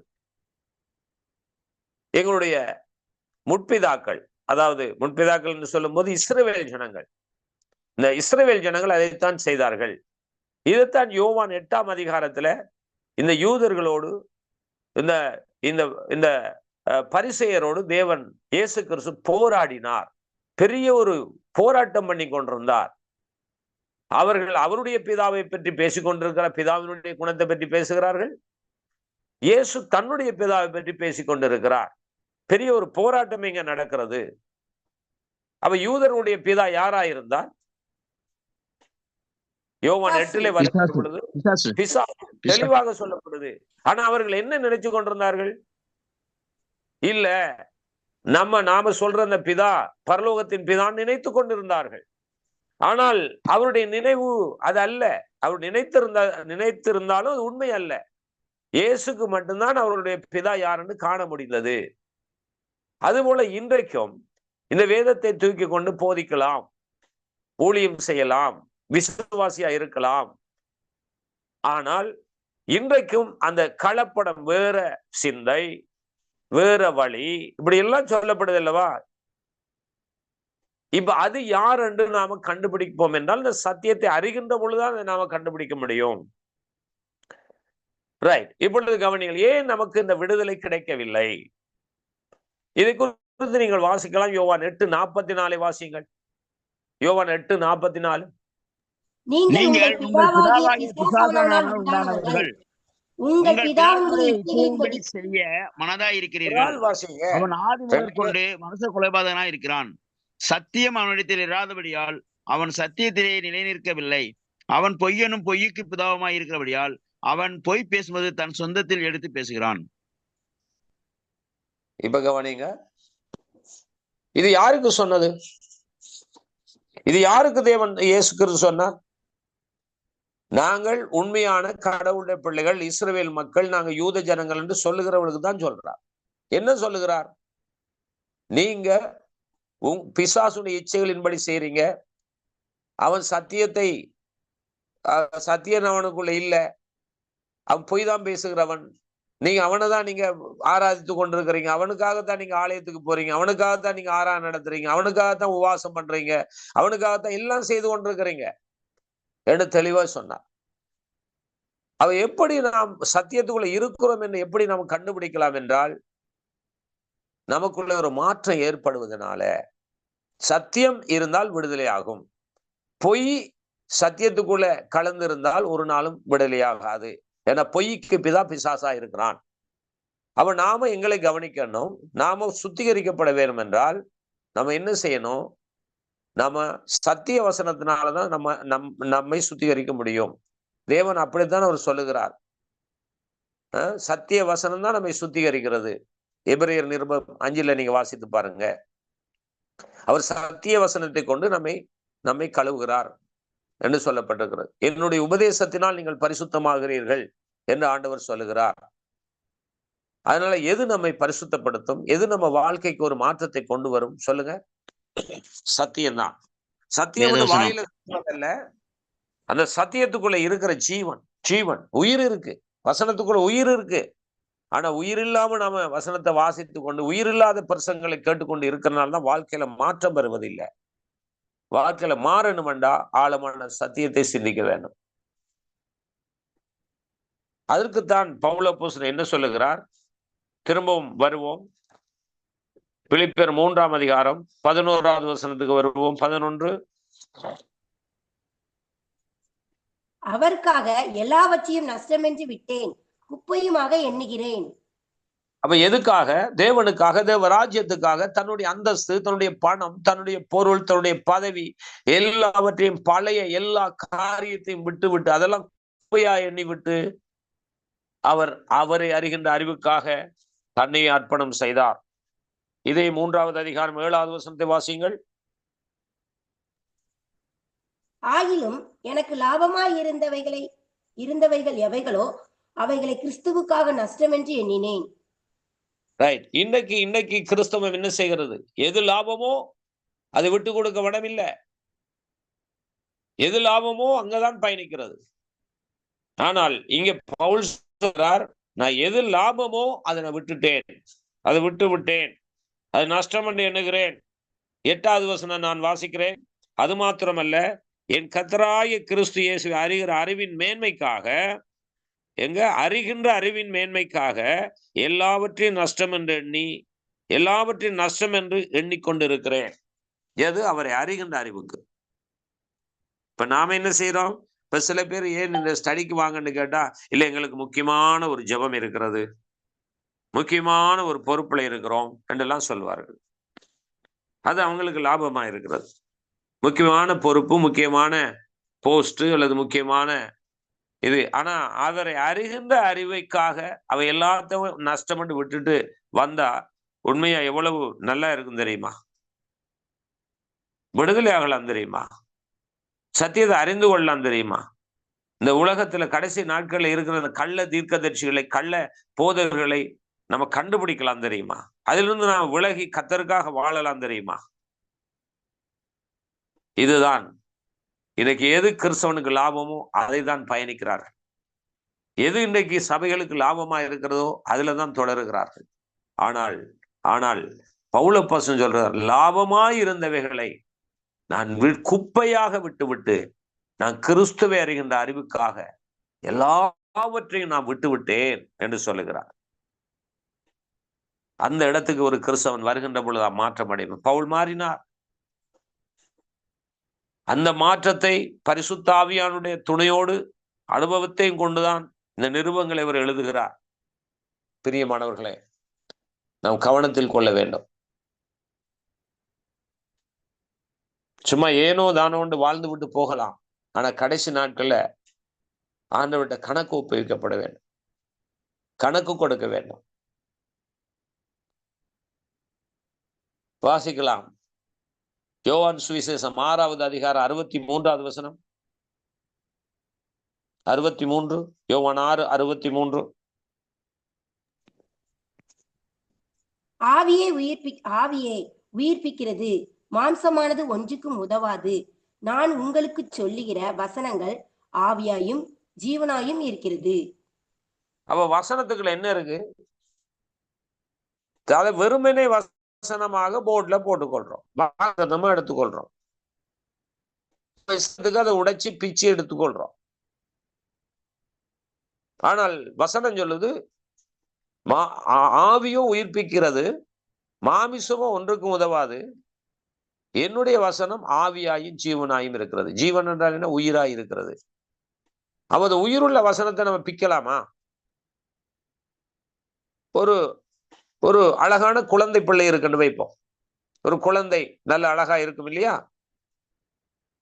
எங்களுடைய முற்பிதாக்கள், அதாவது முற்பிதாக்கள் என்று சொல்லும் போது இஸ்ரவேல் ஜனங்கள், இந்த இஸ்ரவேல் ஜனங்கள் அதைத்தான் செய்தார்கள். இதைத்தான் யோவான் 8ஆம் அதிகாரத்துல இந்த யூதர்களோடு இந்த இந்த இந்த பரிசேயரோடு தேவன் இயேசு கிறிஸ்து போராடினார். பெரிய ஒரு போராட்டம் பண்ணி கொண்டிருந்தார். அவர்கள் அவருடைய பிதாவை பற்றி பேசிக் கொண்டிருக்கிறார், பிதாவினுடைய குணத்தை பற்றி பேசுகிறார்கள். இயேசு தன்னுடைய பிதாவை பற்றி பேசிக் கொண்டிருக்கிறார். பெரிய ஒரு போராட்டம் இங்க நடக்கிறது. அப்ப யூதர்களுடைய பிதா யாராயிருந்தார்? யோவான் 8 வரப்படுது, பிசாசு தெளிவாக சொல்லப்படுது. ஆனா அவர்கள் என்ன நினைச்சு கொண்டிருந்தார்கள்? இல்ல, நாம சொல்ற அந்த பிதா பரலோகத்தின் பிதான் நினைத்து கொண்டிருந்தார்கள். ஆனால் அவருடைய நினைவு அது அல்ல. அவர் நினைத்திருந்தாலும் அது உண்மை அல்ல. இயேசுக்கு மட்டும்தான் அவருடைய பிதா யாருன்னு காண முடிந்தது. அதுபோல இன்றைக்கும் இந்த வேதத்தை தூக்கி கொண்டு போதிக்கலாம், ஊழியம் செய்யலாம், விசுவாசியா இருக்கலாம். ஆனால் இன்றைக்கும் அந்த கலப்படம், வேற சிந்தை, வேற வழி, இப்படி எல்லாம் சொல்லப்படுது அல்லவா? இப்ப அது யார் என்று நாம கண்டுபிடிப்போம் என்றால் இந்த சத்தியத்தை அறிகின்ற பொழுதுதான் அதை நாம கண்டுபிடிக்க முடியும். ரைட். இப்பொழுது கவனிங்கள், ஏன் நமக்கு இந்த விடுதலை கிடைக்கவில்லை? இதை குறித்து நீங்கள் வாசிக்கலாம். யோவான் 8:44 வாசியுங்கள். யோவான் 8:44.
நீங்கள் பிதாவாகிய பிசாசானால் உண்டானவர்கள், உங்கள் பிதாவினுடைய இச்சையின்படி
செய்ய மனதாயிருக்கிறீர்கள். அவன் ஆதி முதற் கொண்டு மனுஷ கொலைபாதகனாய் இருக்கிறான். சத்தியம் அவனிடத்தில் இராதபடியால் அவன் சத்தியத்திலே நிலைநிற்கவில்லை. அவன் பொய்யனும் பொய்யுக்கு பிதாவுமாய் இருக்கிறபடியால் அவன் பொய் பேசுவது தன் சொந்தத்தில் எடுத்து பேசுகிறான்.
இப்ப கவனிங்க, இது யாருக்கு சொன்னது? இது யாருக்கு தேவன் இயேசு கிறிஸ்து சொன்னார்? நாங்கள் உண்மையான கடவுளுடைய பிள்ளைகள், இஸ்ரவேல் மக்கள், நாங்கள் யூத ஜனங்கள் என்று சொல்லுகிறவர்களுக்கு தான் சொல்றார். என்ன சொல்லுகிறார்? நீங்க பிசாசுடைய இச்சைகளின்படி செய்றீங்க. அவன் சத்தியம் அவனுக்குள்ள இல்ல, அவன் பொய் தான் பேசுகிறவன். நீங்க அவனை தான் நீங்க ஆராதித்து கொண்டிருக்கிறீங்க, அவனுக்காகத்தான் நீங்க ஆலயத்துக்கு போறீங்க, அவனுக்காகத்தான் நீங்க ஆராதனை நடத்துறீங்க, அவனுக்காகத்தான் உபவாசம் பண்றீங்க, அவனுக்காகத்தான் எல்லாம் செய்து கொண்டிருக்கிறீங்க என்று தெளிவா சொன்னார். அவ எப்படி நாம் சத்தியத்துக்குள்ள இருக்கிறோம் என்று எப்படி நாம் கண்டுபிடிக்கலாம் என்றால், நமக்குள்ள ஒரு மாற்றம் ஏற்படுவதனால. சத்தியம் இருந்தால் விடுதலை ஆகும். பொய் சத்தியத்துக்குள்ள கலந்திருந்தால் ஒரு நாளும் விடுதலையாகாது. ஏன்னா பொய்க்கு பிதா பிசாசா இருக்கிறான். அவன் நாம எங்களை கவனிக்கணும். நாம சுத்திகரிக்கப்பட வேண்டும் என்றால் நம்ம என்ன செய்யணும்? நம்ம சத்திய வசனத்தினாலதான் நம்மை சுத்திகரிக்க முடியும். தேவன் அப்படித்தான் அவர் சொல்லுகிறார். சத்திய வசனம் தான் நம்மை சுத்திகரிக்கிறது. எபிரேயர் நிருபம் 5 நீங்க வாசித்து பாருங்க. அவர் சத்திய வசனத்தை கொண்டு நம்மை கழுவுகிறார் என்று சொல்லப்பட்டிருக்கிறது. என்னுடைய உபதேசத்தினால் நீங்கள் பரிசுத்தமாகிறீர்கள் என்று ஆண்டவர் சொல்லுகிறார். அதனால எது நம்மை பரிசுத்தப்படுத்தும், எது நம்ம வாழ்க்கைக்கு ஒரு மாற்றத்தை கொண்டு வரும் சொல்லுங்க? சத்தியம்தான். சத்தியம் வாயில சொல்றதல்ல, அந்த சத்தியத்துக்குள்ள இருக்கிற ஜீவன் உயிர் இருக்கு. வசனத்துக்குள்ள உயிர் இருக்கு. ஆனா உயிர் இல்லாம நாம வசனத்தை வாசித்து கொண்டு உயிர் இல்லாத பிரசங்களை கேட்டுக்கொண்டு இருக்கிறனால்தான் வாழ்க்கையில மாற்றம் வருவதில்லை. வாழ்க்கையில மாறணும்டா ஆழமான சத்தியத்தை சிந்திக்க வேண்டும். அதற்குத்தான் பவுல் அப்போஸ்தலன் என்ன சொல்லுகிறார்? திரும்பவும் வருவோம். பிலிப்பியர் 3ஆம் அதிகாரம் 11வது வசனத்துக்கு வருவோம். 11.
அவருக்காக எல்லாவற்றையும் நஷ்டமென்று விட்டேன், குப்பையுமாக எண்ணுகிறேன்.
அப்ப எதுக்காக? தேவனுக்காக, தேவராஜ்யத்துக்காக, தன்னுடைய அந்தஸ்து, தன்னுடைய பணம், தன்னுடைய பொருள், தன்னுடைய பதவி, எல்லாவற்றையும் பழைய எல்லா காரியத்தையும் விட்டு அதெல்லாம் குப்பையா எண்ணி விட்டு அவரை அறிகின்ற அறிவுக்காக தன்னை அர்ப்பணம் செய்தார். இதே 3வது அதிகாரம் 7வது வசனத்தை வாசியுங்கள்.
ஆகிலும் எனக்கு லாபமாய் இருந்தவைகள் எவைகளோ அவைகளை கிறிஸ்துவுக்காக நஷ்டம் என்று எண்ணினேன்.
ரைட். இன்னைக்கு கிறிஸ்தவம் என்ன செய்கிறது? எது லாபமோ அதை விட்டு கொடுக்க விடமில்லை. எது லாபமோ அங்கதான் பயணிக்கிறது. ஆனால் இங்க பவுல் சொல்றார், நான் எது லாபமோ அதை நான் விட்டேன், அது நஷ்டம் என்று எண்ணுகிறேன். 8வது வசனம் நான் வாசிக்கிறேன். அது மாத்திரமல்ல, என் கர்த்தராகிய கிறிஸ்து இயேசுவை அறிகின்ற அறிவின் மேன்மைக்காக எல்லாவற்றையும் நஷ்டம் என்று எண்ணிக்கொண்டிருக்கிறேன். எது? அவரை அறிகின்ற அறிவுக்கு. இப்ப நாம என்ன செய்யறோம்? இப்ப சில பேர் ஏன் இந்த ஸ்டடிக்கு வாங்கன்னு கேட்டா, இல்ல எங்களுக்கு முக்கியமான ஒரு ஜெபம் இருக்கிறது, முக்கியமான ஒரு பொறுப்புல இருக்கிறோம் என்றெல்லாம் சொல்வார்கள். அது அவங்களுக்கு லாபமா இருக்கிறது. முக்கியமான பொறுப்பு, முக்கியமான போஸ்ட் அல்லது முக்கியமான இது. ஆனா அவரை அறிகின்ற அறிவைக்காக அவை எல்லாத்தையும் நஷ்டம் பண்ணி விட்டுட்டு வந்தா உண்மையா எவ்வளவு நல்லா இருக்கும் தெரியுமா? விடுதலை ஆகலாம் தெரியுமா? சத்தியத்தை அறிந்து கொள்ளலாம் தெரியுமா? இந்த உலகத்துல கடைசி நாட்கள்ல இருக்கிற கள்ள தீர்க்கதரிசிகளை, கள்ள போதகர்களை நம்ம கண்டுபிடிக்கலாம் தெரியுமா? அதிலிருந்து நாம் விலகி கர்த்தருக்காக வாழலாம் தெரியுமா? இதுதான் இன்னைக்கு எது கிறிஸ்தவனுக்கு லாபமோ அதை தான் பயணிக்கிறார்கள். எது இன்றைக்கு சபைகளுக்கு லாபமா இருக்கிறதோ அதுல தான் தொடருகிறார்கள். ஆனால் பவுலப்போஸ்தலன் சொல்றார், லாபமாய் இருந்தவைகளை நான் குப்பையாக விட்டு நான் கிறிஸ்துவை அறிகின்ற அறிவுக்காக எல்லாவற்றையும் நான் விட்டுவிட்டேன் என்று சொல்லுகிறார். அந்த இடத்துக்கு ஒரு கிறிஸ்தவன் வருகின்ற பொழுது மாற்றம் அடையும். பவுல் மாறினார். அந்த மாற்றத்தை பரிசுத்த ஆவியானுடைய துணையோடு அனுபவத்தையும் கொண்டுதான் இந்த நிருபங்களை அவர் எழுதுகிறார். பிரியமானவர்களே, நாம் கவனத்தில் கொள்ள வேண்டும். சும்மா ஏனோ தானோண்டு வாழ்ந்து விட்டு போகலாம். ஆனா கடைசி நாட்கள்ல ஆண்டவர்கிட்ட கணக்கு ஒப்புவிக்கப்பட வேண்டும், கணக்கு கொடுக்க வேண்டும். வாசிக்கலாம். யோவான் சுவிசேஷம் 6வது அதிகாரம் 63வது வசனம். 63, யோவான் 6:63.
ஆவியே உயிர்ப்பிக்கிறது, மாம்சமானது ஒன்றுக்கும் உதவாது. நான் உங்களுக்கு சொல்லுகிற வசனங்கள் ஆவியாயும் ஜீவனாயும் இருக்கிறது.
அப்ப வசனத்துக்குள்ள என்ன இருக்கு? அதை வெறுமனே வசனமாக போர்ட்ல போட்டுக்கொள்றோம், வாசனமா எடுத்துக்கொள்றோம். அதை உடைச்சு பிச்சு எடுத்துக்கொள்றோம். ஆனால் வசனம் சொல்லுது, ஆவியும் உயிர்ப்பிக்கிறது, மாமிசமும் ஒன்றுக்கும் உதவாது. என்னுடைய வசனம் ஆவியாயும் ஜீவனாயும் இருக்கிறது. ஜீவன் என்றால் என்ன? உயிராய் இருக்கிறது. அவது உயிருள்ள வசனத்தை நம்ம பிக்கலாமா? ஒரு அழகான குழந்தை பிள்ளை இருக்குன்னு வைப்போம். ஒரு குழந்தை நல்ல அழகா இருக்கும் இல்லையா?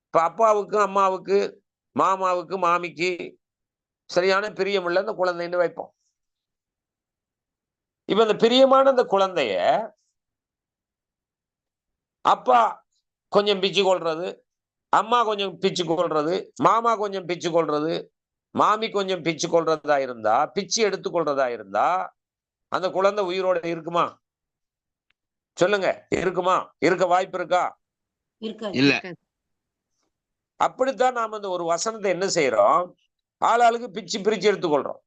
இப்ப அப்பாவுக்கு, அம்மாவுக்கு, மாமாவுக்கு, மாமிக்கு சரியான பிரியமுள்ள அந்த குழந்தைன்னு வைப்போம். இப்ப இந்த பிரியமான அந்த குழந்தைய அப்பா கொஞ்சம் பிச்சு கொள்றது, அம்மா கொஞ்சம் பிச்சு கொள்றது, மாமா கொஞ்சம் பிச்சு கொள்றது, மாமி கொஞ்சம் பிச்சு கொள்றதா இருந்தா, பிச்சு எடுத்துக்கொள்றதா இருந்தா அந்த குழந்தை உயிரோட இருக்குமா? சொல்லுங்க, இருக்குமா? இருக்க வாய்ப்பு இருக்கா?
இல்ல.
அப்படித்தான் நாம இந்த ஒரு வசனத்தை என்ன செய்யறோம்? ஆளாளுக்கு பிச்சு பிரிச்சு எடுத்துக்கொள்றோம்.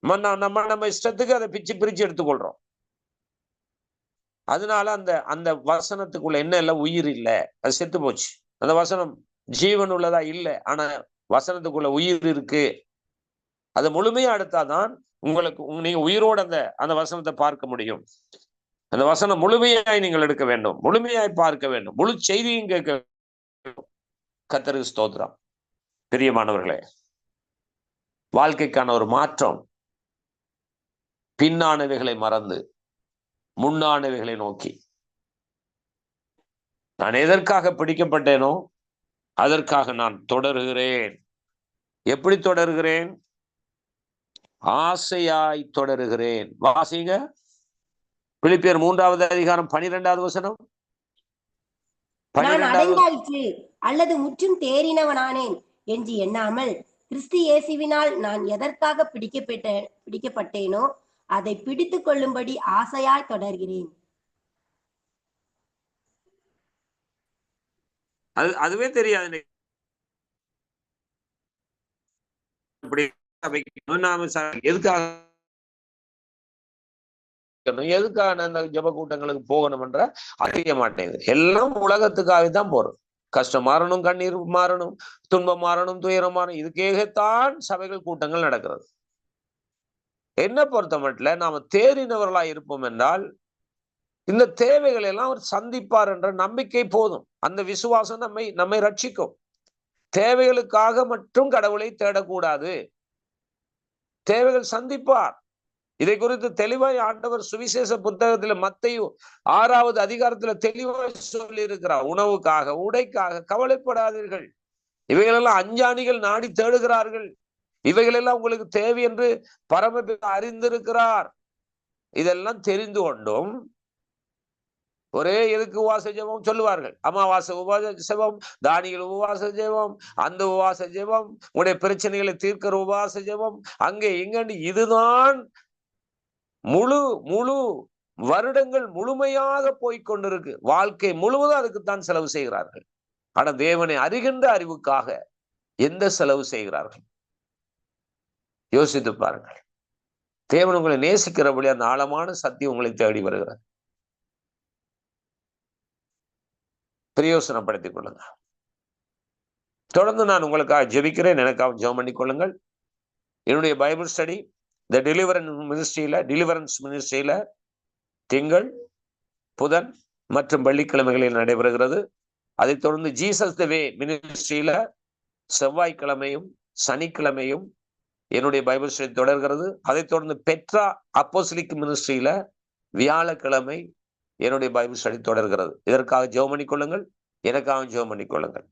நம்ம இஷ்டத்துக்கு அதை பிரிச்சு எடுத்துக்கொள்றோம். அதனால அந்த வசனத்துக்குள்ள என்ன இல்லை? உயிர் இல்லை, அது செத்து போச்சு. அந்த வசனம் ஜீவன் உள்ளதா இல்லை. ஆனா வசனத்துக்குள்ள உயிர் இருக்கு. அதை முழுமையா எடுத்தாதான் நீங்க உயிரோடு அந்த வசனத்தை பார்க்க முடியும். அந்த வசனம் முழுமையாய் நீங்கள் எடுக்க வேண்டும், முழுமையாய் பார்க்க வேண்டும், முழு செய்தியும் கேட்க வேண்டும். கர்த்தருக்கு ஸ்தோத்திரம். பிரியமானவர்களே, வாழ்க்கைக்கான ஒரு மாற்றம் பின்னானவைகளை மறந்து முன்னானவைகளை நோக்கி. நான் எதற்காக பிடிக்கப்பட்டேனோ அதற்காக நான் தொடருகிறேன். எப்படி தொடருகிறேன்? ஆசையாய் தொடருகிறேன். வாசிங்க பிலிப்பியர் 3வது அதிகாரம் 12வது வசனம்.
நான் அடைந்தாயிற்று அல்லது முற்றும் தேறினவனானேன் என்று எண்ணாமல் கிறிஸ்து இயேசுவினால் நான் எதற்காக பிடிக்கப்பட்டேனோ அதை பிடித்துக் கொள்ளும்படி ஆசையாய் தொடர்கிறேன்.
அதுவே தெரியாது. எதுக்காக அந்த ஜப கூட்டங்களுக்கு போகணும் என்ற அறிய மாட்டேங்குது. எல்லாம் உலகத்துக்காகத்தான் போறோம். கஷ்டம் மாறணும், கண்ணீர் மாறணும், துன்பம் மாறணும், துயரம் மாறணும். இதுக்கேகத்தான் சபைகள் கூட்டங்கள் நடக்கிறது. என்ன பொறுத்த மட்டும் நாம தேறினவர்களாய் இருப்போம் என்றால் இந்த தேவைகளை எல்லாம் அவர் சந்திப்பார் என்ற நம்பிக்கை போதும். அந்த விசுவாசம் நம்மை ரட்சிக்கும். தேவைகளுக்காக மட்டும் கடவுளை தேடக்கூடாது. தேவைகள் சந்திப்பார். இதை குறித்து தெளிவாய் ஆண்டவர் சுவிசேஷ புத்தகத்துல மத்தேயு 6வது அதிகாரத்துல தெளிவாய் சொல்லி இருக்கிறார். உணவுக்காக, உடைக்காக கவலைப்படாதீர்கள். இவைகளெல்லாம் அஞ்ஞானிகள் நாடி தேடுகிறார்கள். இவைகளெல்லாம் உங்களுக்கு தேவை என்று பரமபிதா அறிந்திருக்கிறார். இதெல்லாம் தெரிந்து கொண்டும் ஒரே எதுக்கு உபவாச ஜெபம் சொல்லுவார்கள். அமாவாசை உபவாச ஜெபம், தானியல் உபவாச ஜெபம், அந்த உபவாச ஜெபம், உங்களுடைய பிரச்சனைகளை தீர்க்கிற உபவாச ஜெபம், அங்கே இங்கன்னு இதுதான் முழு வருடங்கள் முழுமையாக போய்கொண்டிருக்கு. வாழ்க்கை முழுவதும் அதுக்குத்தான் செலவு செய்கிறார்கள். ஆனா தேவனை அறிகின்ற அறிவுக்காக எந்த செலவு செய்கிறார்கள்? யோசித்து பாருங்கள். தேவன் உங்களை நேசிக்கிறபடி அந்த ஆழமான சத்தியம் உங்களை தேடி வருகிறார். பிரயோசனப்படுத்திக் கொள்ளுங்க. தொடர்ந்து நான் உங்களுக்காக ஜெபிக்கிறேன். எனக்காக ஜெபம் பண்ணிக் கொள்ளுங்கள். என்னுடைய பைபிள் ஸ்டடி த டெலிவரன்ஸ் மினிஸ்ட்ரியில திங்கள், புதன் மற்றும் வெள்ளிக்கிழமைகளில் நடைபெறுகிறது. அதைத் தொடர்ந்து ஜீசஸ் த வே மினிஸ்ட்ரியில செவ்வாய்க்கிழமையும் சனிக்கிழமையும் என்னுடைய பைபிள் ஸ்டடி தொடர்கிறது. அதைத் தொடர்ந்து பெட்ரா அப்போஸ்தலிக் மினிஸ்ட்ரியில வியாழக்கிழமை என்னுடைய பைபிள் ஸ்டடி தொடர்கிறது. இதற்காக ஜெபம் பண்ணிக் கொள்ளுங்கள். எனக்காக ஜெபம் பண்ணிக் கொள்ளுங்கள்.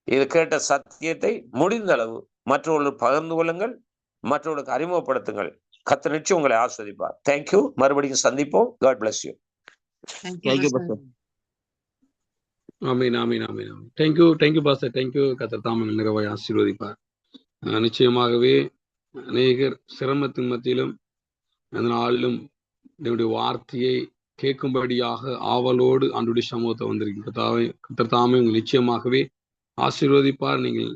இது கேட்ட சத்தியத்தை முடிந்த அளவு மற்றவர்களுக்கு பகிர்ந்து கொள்ளுங்கள், மற்றவர்களுக்கு அறிமுகப்படுத்துங்கள். கர்த்தர் நிச்சயம் உங்களை ஆஸ்வதிப்பார். தேங்க்யூ. மறுபடியும் சந்திப்போம். God bless you.
ஆமீன் ஆமீன் ஆமீன் ஆமீன். Thank you pastor. தேங்க்யூ. கர்த்தர் தாமே நிறைவாய் ஆசீர்வதிப்பார். நிச்சயமாகவே அநேகர் சிரமத்தின் மத்தியிலும் அந்த நாளிலும் என்னுடைய வார்த்தையை கேட்கும்படியாக ஆவலோடு ஆண்டுடைய சமூகத்தை வந்திருக்கீங்க. கர்த்தர் தாமே உங்கள் நிச்சயமாகவே ஆசீர்வதிப்பார். நீங்கள்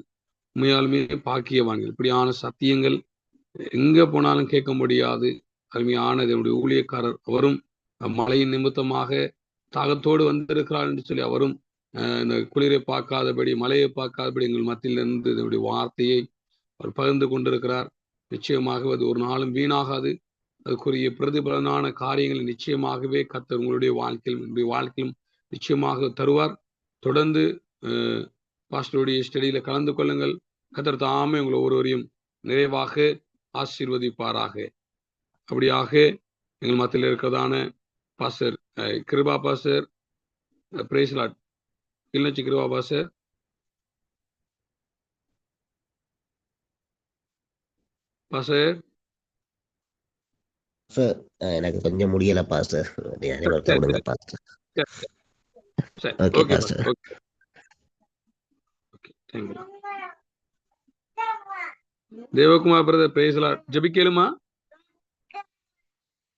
உண்மையாலுமே பாக்கியவான்கள். இப்படியான சத்தியங்கள் எங்க போனாலும் கேட்க முடியாது. அருமையான என்னுடைய ஊழியக்காரர் அவரும் மழையின் நிமித்தமாக தாகத்தோடு வந்திருக்கிறார் என்று சொல்லி அவரும் இந்த குளிரை பார்க்காதபடி, மழையை பார்க்காதபடி எங்கள் மத்தியிலிருந்து என்னுடைய வார்த்தையை அவர் பகிர்ந்து கொண்டிருக்கிறார். நிச்சயமாக அது ஒரு நாளும் வீணாகாது. அதுக்குரிய பிரதிபலனான காரியங்களை நிச்சயமாகவே கர்த்தர் உங்களுடைய வாழ்க்கையிலும் நிச்சயமாக தருவார். தொடர்ந்து பாஸ்டருடைய ஸ்டடியில கலந்து கொள்ளுங்கள். கர்த்தர் தாமே உங்களை ஒருவரையும் நிறைவாக ஆசீர்வதிப்பாராக. அப்படியாக எங்கள் மத்தியில் இருக்கிறதான pastor Kiruba pastor, praise Lord, Kilinochchi Kiruba pastor. Pastor
sir, எனக்கு கொஞ்சம் முடியல pastor.
Devakumar brother, praise Lord. ஜெபிக்கலுமா?